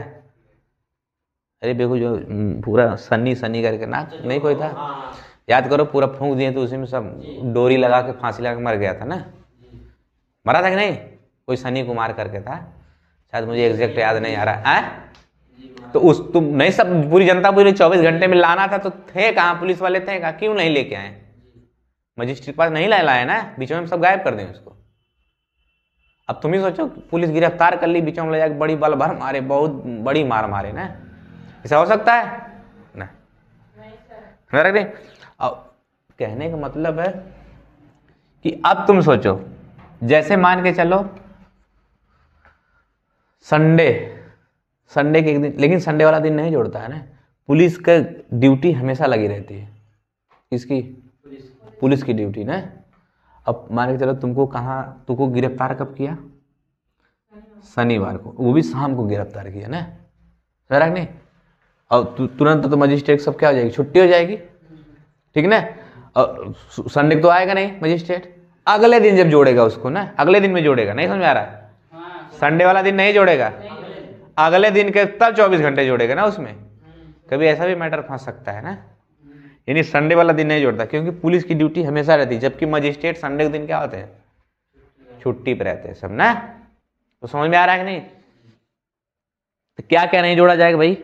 अरे देखो जो पूरा सन्नी करके ना, नहीं कोई था, याद करो, पूरा फूंक दिए तो उसी में सब डोरी लगा के फांसी लगा के मर गया था ना, मरा था कि नहीं? कोई सनी कुमार करके था शायद, मुझे एग्जैक्ट याद नहीं आ रहा है। तो उस तुम नहीं, सब पूरी जनता पूरी 24 घंटे में लाना था, तो थे कहाँ? पुलिस वाले थे कहाँ? क्यों नहीं लेके आए? मजिस्ट्रेट पास नहीं लाए ना, बीच में सब गायब कर दें उसको। अब तुम ही सोचो, पुलिस गिरफ्तार कर ली, बीच में ले जाकर बड़ी बल भर मारे, बहुत बड़ी मार मारे ना, ऐसा हो सकता है ना? अब कहने का मतलब है कि अब तुम सोचो, जैसे मान के चलो संडे के एक दिन, लेकिन संडे वाला दिन नहीं जोड़ता है ना, पुलिस का ड्यूटी हमेशा लगी रहती है। किसकी? पुलिस की ड्यूटी ना। अब मान के चलो तुमको गिरफ्तार कब किया? शनिवार को, वो भी शाम को गिरफ्तार किया ना, सर नहीं? और तुरंत तो मजिस्ट्रेट सब क्या हो जाएगी? छुट्टी हो जाएगी, ठीक ना? और संडे को तो आएगा नहीं मजिस्ट्रेट, अगले दिन जब जोड़ेगा उसको ना, अगले दिन में जोड़ेगा, नहीं समझ में आ रहा है? संडे वाला दिन नहीं जोड़ेगा, अगले दिन के तब 24 घंटे जोड़ेगा ना उसमें। कभी ऐसा भी मैटर फंस सकता है ना, यानी संडे वाला दिन नहीं जोड़ता, क्योंकि पुलिस की ड्यूटी हमेशा रहती है, जबकि मजिस्ट्रेट संडे के दिन क्या होते हैं? छुट्टी पे रहते हैं सब ना। तो समझ में आ रहा है कि नहीं? तो क्या क्या नहीं जोड़ा जाएगा भाई?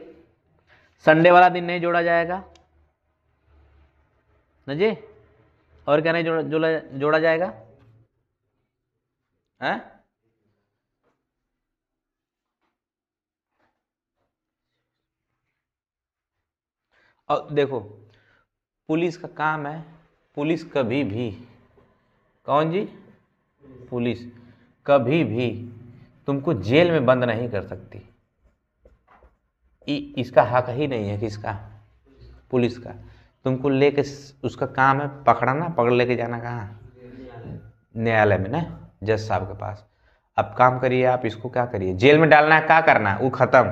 संडे वाला दिन नहीं जोड़ा जाएगा ना जी, और क्या नहीं जोड़ा जाएगा? है? और देखो, पुलिस का काम है, पुलिस कभी भी, कौन जी? पुलिस कभी भी तुमको जेल में बंद नहीं कर सकती, इसका हक ही नहीं है। किसका? पुलिस का। तुमको लेके, उसका काम है पकड़ना, पकड़ लेके जाना कहाँ? न्यायालय में ना, जज साहब के पास। अब काम करिए आप, इसको क्या करिए, जेल में डालना है, क्या करना है, वो खत्म।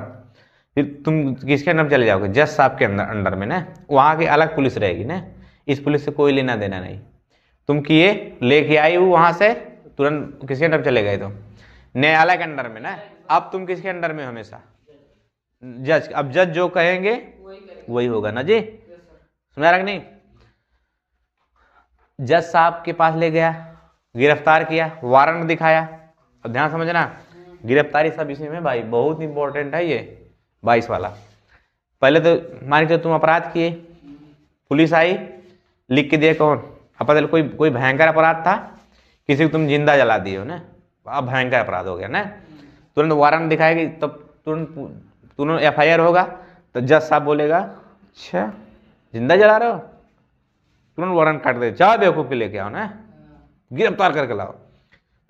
फिर तुम किसके अंडर चले जाओगे? जज साहब के अंडर में ना, वहाँ की अलग पुलिस रहेगी ना, इस पुलिस से कोई लेना देना नहीं। तुम किए, लेके आई वो वहाँ से, तुरंत किसके अंडर चले गए? तुम न्यायालय के अंडर में ना। अब तुम किसके अंडर में? हमेशा जज। अब जज जो कहेंगे वही होगा ना जी, सुना रहा कि नहीं? जज साहब के पास ले गया, गिरफ्तार किया, वारंट दिखाया। अब ध्यान समझना, गिरफ्तारी सब इसी में भाई, बहुत इंपॉर्टेंट है ये 22 वाला। पहले तो मान के तुम अपराध किए, पुलिस आई, लिख के दिए कौन? अब कोई भयंकर अपराध था, किसी को तुम जिंदा जला दिए हो ना, अब भयंकर अपराध हो गया ना, तुरंत वारंट दिखाएगी, तब तुरंत FIR होगा। तो जज साहब बोलेगा, अच्छा जिंदा जला रहे हो, तुरंत वारंट काट दे, जाओ बेवकूफ के लेके आओ ना, गिरफ्तार करके लाओ।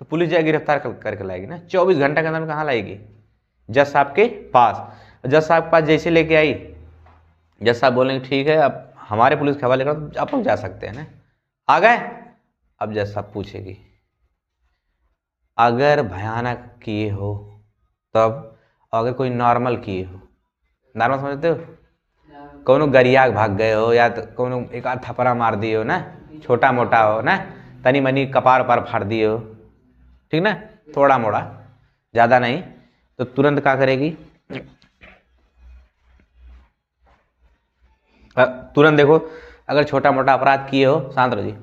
तो पुलिस जाए गिरफ्तार करके लाएगी ना, 24 घंटे के अंदर में कहाँ लाएगी? जज साहब के पास। जज साहब के पास जैसे लेके आई, जज साहब बोलेंगे ठीक है, अब हमारे पुलिस के हवाले करो, आप लोग जा सकते हैं ना। आ गए? अब जज साहब पूछेगी, अगर भयानक किए हो तब, अगर कोई नॉर्मल किए हो, नॉर्मल समझते हो, कोनो गरिया भाग गए हो, या तो कोनो एक आध थपड़ा मार दिए हो ना, छोटा मोटा हो ना, तनी मनी कपार उपार फाड़ दिए हो, ठीक ना, थोड़ा मोड़ा, ज़्यादा नहीं, तो तुरंत क्या करेगी? तुरंत देखो, अगर छोटा मोटा अपराध किए हो, शांत रहो जी,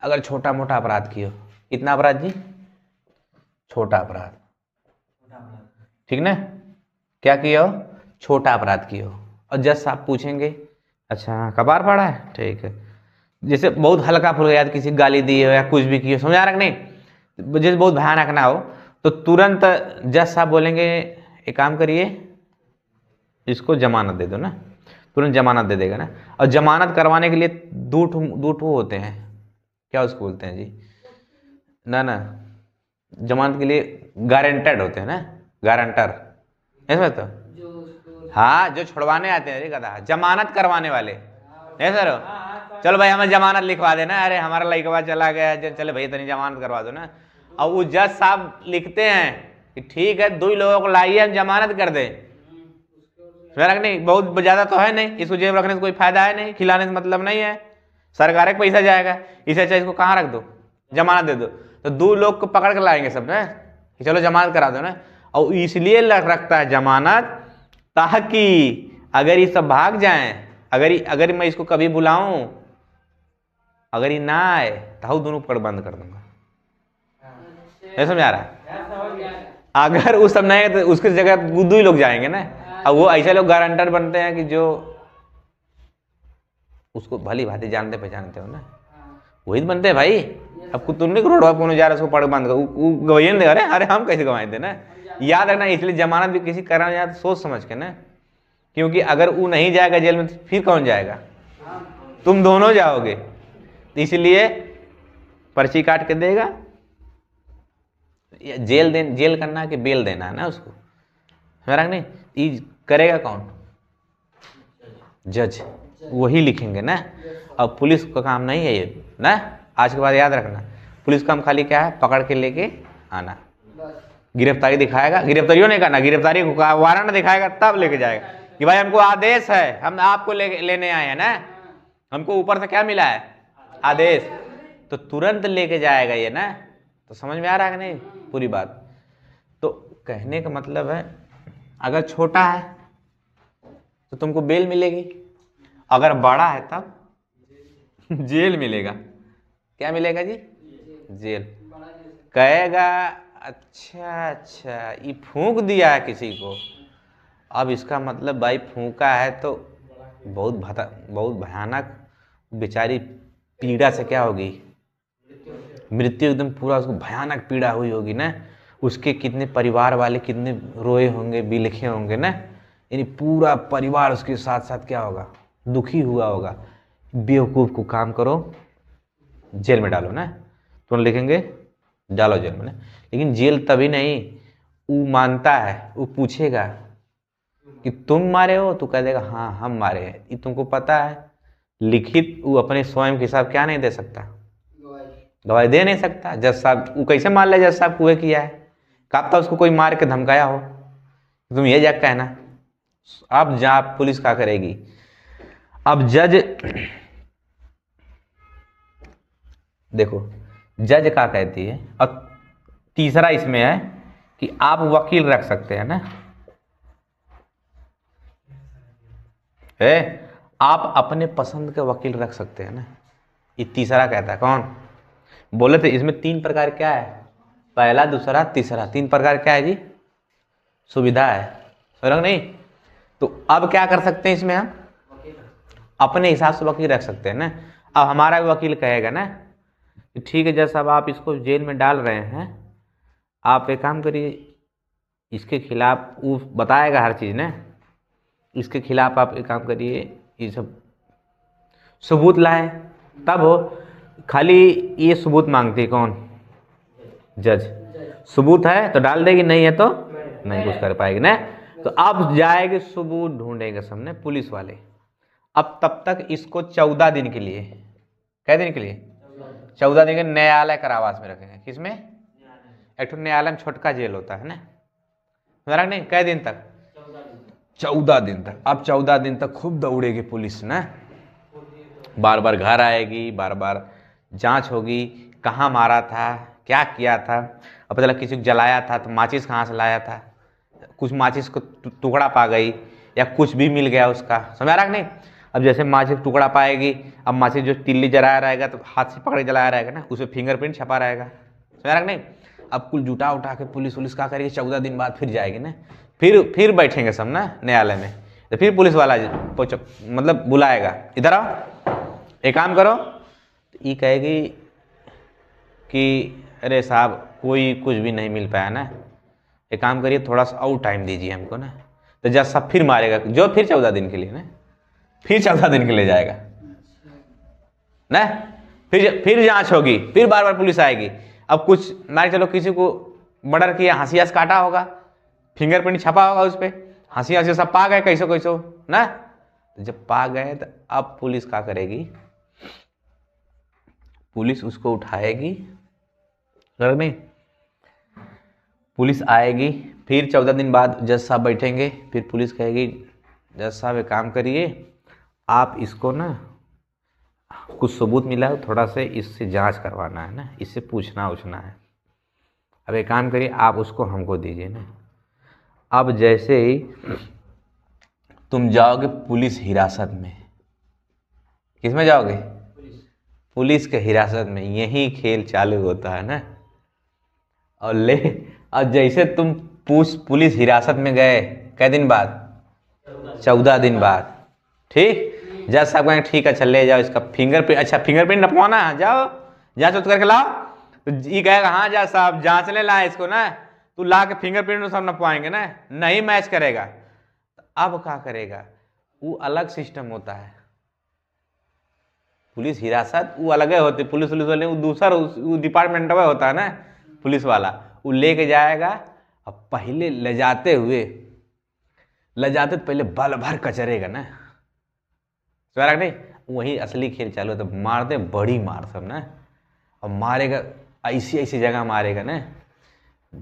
अगर छोटा मोटा अपराध किए हो, कितना अपराध जी? छोटा अपराध, ठीक ना, क्या किए हो? छोटा अपराध किए हो। और जज साहब पूछेंगे, अच्छा कपार फाड़ा है, ठीक है, जैसे बहुत हल्का फुल्का याद किसी गाली दी हो या कुछ भी की हो, समझ आ रहा कि नहीं, जैसे बहुत भयानक ना हो, तो तुरंत जज साहब बोलेंगे एक काम करिए इसको जमानत दे दो ना, तुरंत जमानत दे देगा ना। और जमानत करवाने के लिए दो ठो होते हैं, क्या उसको बोलते हैं जी, ना जमानत के लिए गारंटेड होते हैं ना, गारंटर ऐसा तो, हाँ जो छुड़वाने आते हैं गधा, जमानत करवाने वाले ऐसा रहो, चलो भाई हमें जमानत लिखवा देना, अरे हमारा लड़का चला गया, चले भाई तनी जमानत करवा दो ना। और वो जज साहब लिखते हैं कि ठीक है 2 लोगों को लाइए हम जमानत कर दें, नहीं बहुत ज़्यादा तो है नहीं, इसको जेब रखने से कोई फायदा है नहीं, खिलाने से मतलब नहीं है, सरकार का पैसा जाएगा, इसे अच्छा इसको कहाँ रख दो, जमानत दे दो। तो 2 लोग को पकड़ कर लाएंगे सब ना कि चलो जमानत करा दो ना। और इसलिए रखता है जमानत ताकि अगर ये सब भाग जाएं, अगर मैं इसको कभी बुलाऊं, अगर ये ना आए तो दोनों पकड़ बंद कर दूंगा, ऐसा समझ आ रहा है। अगर उस सब नहीं तो उसकी जगह 2 ही लोग जाएंगे ना, अब वो ऐसे लोग गारंटर बनते हैं कि जो उसको भली भांति जानते पहचानते हो ना, वही बनते हैं भाई। अब तुमने करोड़ कौन जा रहा है उसको पकड़ बंद कर गवाही दे, अरे हम कैसे गवाए थे ना, याद रखना। इसलिए जमानत भी किसी कराने जाए तो सोच समझ के ना, क्योंकि अगर वो नहीं जाएगा जेल में तो फिर कौन जाएगा, तुम दोनों जाओगे। इसलिए पर्ची काट के देगा, जेल करना कि बेल देना है ना उसको, समझ नहीं, ये करेगा कौन, जज, वही लिखेंगे ना। अब पुलिस का काम नहीं है ये ना, आज के बाद याद रखना, पुलिस का काम खाली क्या है, पकड़ के लेके आना, गिरफ्तारी दिखाएगा, गिरफ्तारियों नहीं करना, गिरफ्तारी वारंट दिखाएगा तब लेके जाएगा कि भाई हमको आदेश है, हम आपको लेने आए हैं ना, हमको ऊपर से क्या मिला है, आदेश, तो तुरंत लेके जाएगा ये ना। तो समझ में आ रहा है कि नहीं पूरी बात। तो कहने का मतलब है अगर छोटा है तो तुमको बेल मिलेगी, अगर बड़ा है तब जेल मिलेगा। क्या मिलेगा जी, जेल। कहेगा अच्छा ये फूंक दिया है किसी को, अब इसका मतलब भाई फूंका है तो बहुत भयानक बेचारी पीड़ा से क्या होगी, मृत्यु, एकदम पूरा उसको भयानक पीड़ा हुई होगी ना, उसके कितने परिवार वाले कितने रोए होंगे, बिलखे होंगे ना, यानी पूरा परिवार उसके साथ साथ क्या होगा, दुखी हुआ होगा। बेवकूफ़ को काम करो, जेल में डालो ना, तो लिखेंगे डालो जेल में ना। लेकिन जेल तभी नहीं, वो मानता है, वो पूछेगा कि तुम मारे हो, तो कह देगा हाँ हम मारे हैं, ये तुमको पता है, लिखित वो अपने स्वयं के हिसाब क्या नहीं दे सकता, गवाही दे नहीं सकता। जज साहब वो कैसे मान ले जज साहब कुएं किया है, कब तक उसको कोई मार के धमकाया हो, तुम ये जा कहना। अब जा पुलिस क्या करेगी, अब जज देखो जज क्या कहती है। और तीसरा इसमें है कि आप वकील रख सकते हैं ना, आप अपने पसंद के वकील रख सकते हैं ना, ये तीसरा कहता है। कौन बोले थे इसमें 3 प्रकार क्या है, पहला दूसरा तीसरा, 3 प्रकार क्या है जी, सुविधा है, समझ नहीं। तो अब क्या कर सकते हैं इसमें, हम अपने हिसाब से वकील रख सकते हैं ना। अब हमारा वकील कहेगा ना कि ठीक है जज साहब आप इसको जेल में डाल रहे हैं, आप एक काम करिए इसके खिलाफ, वो बताएगा हर चीज़ ना, इसके खिलाफ आप एक काम करिए ये सब सबूत लाएं, तब हो। खाली ये सबूत मांगती है कौन, जज। सबूत है तो डाल देगी, नहीं है तो नहीं कुछ कर पाएगी ना। तो अब जाएगी सबूत ढूंढेंगे सबने पुलिस वाले। अब तब तक इसको 14 दिन के लिए, कै दिन के लिए, 14 दिन के न्यायालय कारावास में रखेंगे। किसमें, एक तो न्यायालय में छोटका जेल होता है ना, मेरा नहीं, कै दिन तक, 14 दिन तक। अब 14 दिन तक खूब दौड़ेगी पुलिस ना, बार बार घर आएगी, बार बार जांच होगी, कहाँ मारा था, क्या किया था। अब पता लगा किसी को जलाया था तो माचिस कहाँ से लाया था, कुछ माचिस को टुकड़ा पा गई या कुछ भी मिल गया उसका, समझ रहा कि नहीं। अब जैसे माचिस टुकड़ा पाएगी, अब माचिस जो तिल्ली जलाया रहेगा तो हाथ से पकड़ के जलाया रहेगा ना, उसमें फिंगरप्रिंट छपा रहेगा, समझ रहा कि नहीं। अब कुल जुटा उठा के पुलिस क्या करेगी, 14 दिन बाद फिर जाएगी ना, फिर बैठेंगे सब ना न्यायालय में। तो फिर पुलिस वाला मतलब बुलाएगा, इधर आओ, एक काम करो तो ये कहेगी कि अरे साहब कोई कुछ भी नहीं मिल पाया ना, एक काम करिए थोड़ा सा और टाइम दीजिए हमको ना। तो जज साहब फिर मारेगा, जो फिर 14 दिन के लिए ना, फिर 14 दिन के लिए जाएगा ना, फिर जांच होगी, फिर बार बार पुलिस आएगी। अब कुछ मान चलो किसी को मर्डर किया, हंसिया से काटा होगा, फिंगरप्रिंट छपा होगा उस पर, हंसिया से सब पा गए कैसो कैसो ना। तो जब पा गए तो अब पुलिस क्या करेगी, पुलिस उसको उठाएगी, नहीं पुलिस आएगी, फिर 14 दिन बाद जज साहब बैठेंगे, फिर पुलिस कहेगी जज साहब एक काम करिए, आप इसको ना कुछ सबूत मिला है, थोड़ा से इससे जांच करवाना है ना, इससे पूछना उछना है। अब एक काम करिए आप उसको हमको दीजिए ना। अब जैसे ही तुम जाओगे पुलिस हिरासत में, किस में जाओगे, पुलिस के हिरासत में, यही खेल चालू होता है ना। और जैसे तुम पुलिस हिरासत में गए, कै दिन बाद, 14 दिन बाद, ठीक। जज साहब कहेंगे ठीक है, अच्छा ले जाओ इसका फिंगरप्रिंट, अच्छा फिंगरप्रिंट नपवाना है, जाओ जांच उच करके लाओ। तो ये कहेगा हाँ जज साहब जांचने लाए इसको ना, तू ला के फिंगरप्रिंट सब नपवाएंगे ना, नहीं मैच करेगा। तो अब क्या करेगा, वो अलग सिस्टम होता है, पुलिस हिरासत वो अलग होती, पुलिस वाले वो दूसरा डिपार्टमेंट होता है ना पुलिस वाला, वो लेके जाएगा। अब पहले ले जाते तो पहले बल भर कचरेगा ना, समझ नहीं, वही असली खेल चालू होता, मारते बड़ी मार सब ना, और मारेगा ऐसी ऐसी जगह मारेगा ना,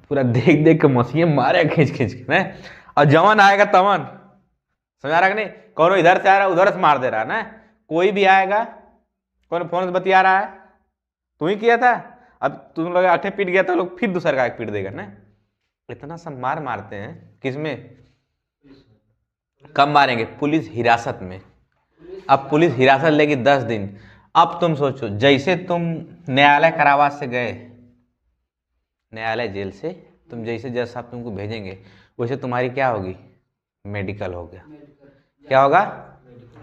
पूरा देख देख के मसीहे मारेगा खींच खींच के ना। और जवन आएगा तवन, समझा रहा कि नहीं, कौन इधर से आ रहा है उधर से मार दे रहा है ना, कोई भी आएगा, कौन फोन से बतिया रहा है, तू ही किया था, अब तुम लोग आठे पीट गया तो लोग फिर दूसरा का पीट देगा ना। इतना सब मारते हैं, किसमें, कब मारेंगे, पुलिस हिरासत में। अब पुलिस हिरासत लेगी 10 दिन। अब तुम सोचो, जैसे तुम न्यायालय कारावास से गए, न्यायालय जेल से तुम जैसे जज साहब तुमको भेजेंगे, वैसे तुम्हारी क्या होगी, मेडिकल हो गया, क्या होगा,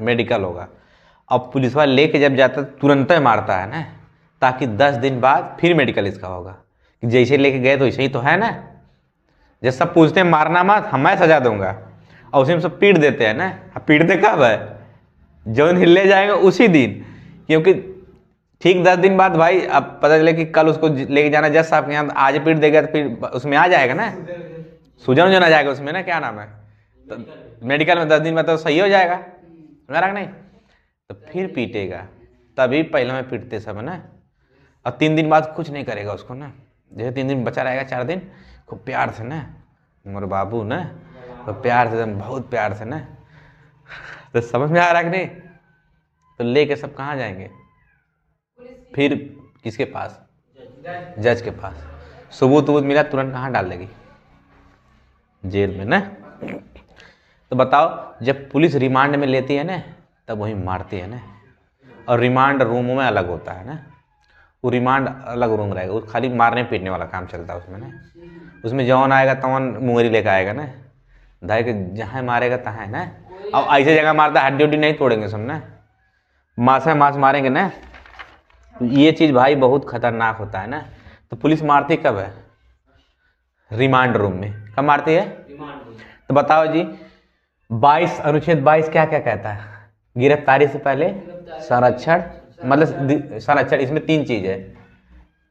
मेडिकल होगा। अब पुलिस वाला लेके जब जाता तुरंत ही मारता है ना, ताकि 10 दिन बाद फिर मेडिकल इसका होगा, कि जैसे लेके गए तो वैसे ही तो है ना। जब सब पूछते हैं मारना मत, मैं सजा दूंगा, और उसी में सब पीट देते हैं ना। अब पीटते कब है, जो ले जाएंगे उसी दिन, क्योंकि ठीक 10 दिन बाद भाई अब पता चले कि कल उसको लेके जाना जज साहब के यहाँ, आज पीट देगा तो फिर उसमें आ जाएगा ना, सूजन आ जाएगा उसमें ना, क्या नाम है, तो मेडिकल में 10 दिन बाद तो सही हो जाएगा, मेरा नहीं, तो फिर पीटेगा, तभी पहले में पीटते सब ना। और 3 दिन बाद कुछ नहीं करेगा उसको ना, जैसे 3 दिन बचा रहेगा, 4 दिन खूब प्यार से ना, मोर बाबू ना, तो प्यार से, बहुत प्यार से ना, तो समझ में आ रहा कि नहीं। तो लेके सब कहाँ जाएंगे, फिर किसके पास, जज के पास। सबूत मिला तुरंत कहाँ डाल देगी, जेल में ना। तो बताओ, जब पुलिस रिमांड में लेती है ना, तब वही मारती है ना। और रिमांड रूमों में अलग होता है ना, वो रिमांड अलग रूम रहेगा, वो खाली मारने पीटने वाला काम चलता है उसमें ना। उसमें जौन आएगा तवन मुंगरी लेकर आएगा ना, धाय के जहाँ मारेगा तहाँ है ना। अब ऐसे जगह मारता है, हड्डी उड्डी नहीं तोड़ेंगे सब ना, मांस मारेंगे ना। ये चीज़ भाई बहुत खतरनाक होता है ना। तो पुलिस मारती कब है, रिमांड रूम में। कब मारती है, तो बताओ जी, 22 अनुच्छेद 22 क्या क्या कहता है, गिरफ्तारी से पहले संरक्षण, मतलब संरक्षण, इसमें 3 चीज है।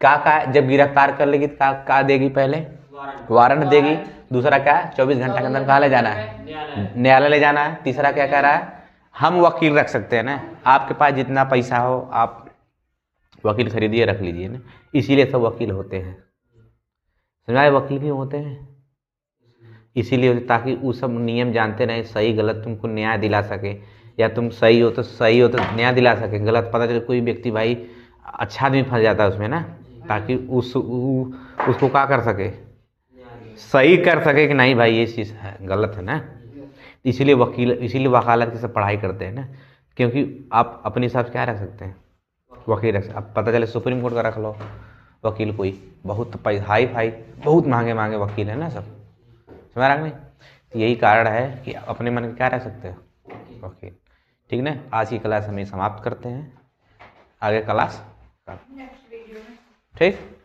का जब गिरफ्तार कर लेगी तो का देगी, पहले वारंट देगी, दूसरा क्या है 24 घंटा के अंदर कहाँ ले जाना है, न्यायालय ले जाना है। तीसरा क्या कह रहा है, हम वकील रख सकते हैं ना, आपके पास जितना पैसा हो आप वकील खरीदिए रख लीजिए ना। इसीलिए सब वकील होते हैं, समझाए, वकील क्यों होते हैं, इसीलिए, ताकि वो सब नियम जानते रहे, सही गलत तुमको न्याय दिला सके, या तुम सही हो तो न्याय दिला सके, गलत पता चले कोई व्यक्ति भाई अच्छा आदमी फंस जाता है उसमें ना, ताकि उसको क्या कर सके, सही कर सके कि नहीं भाई ये चीज़ है गलत है ना। इसीलिए वकालत की सब पढ़ाई करते हैं ना, क्योंकि आप अपने हिसाब से क्या रख सकते हैं, वकील रख, अब पता चले सुप्रीम कोर्ट का रख लो वकील, कोई बहुत हाई फाई बहुत महंगे वकील है ना सब, समझ रहा नहीं। यही कारण है कि अपने मन के क्या रख सकते हो, वकील। ठीक ना, आज की क्लास हम समाप्त करते हैं। आगे क्लास कर, ठीक।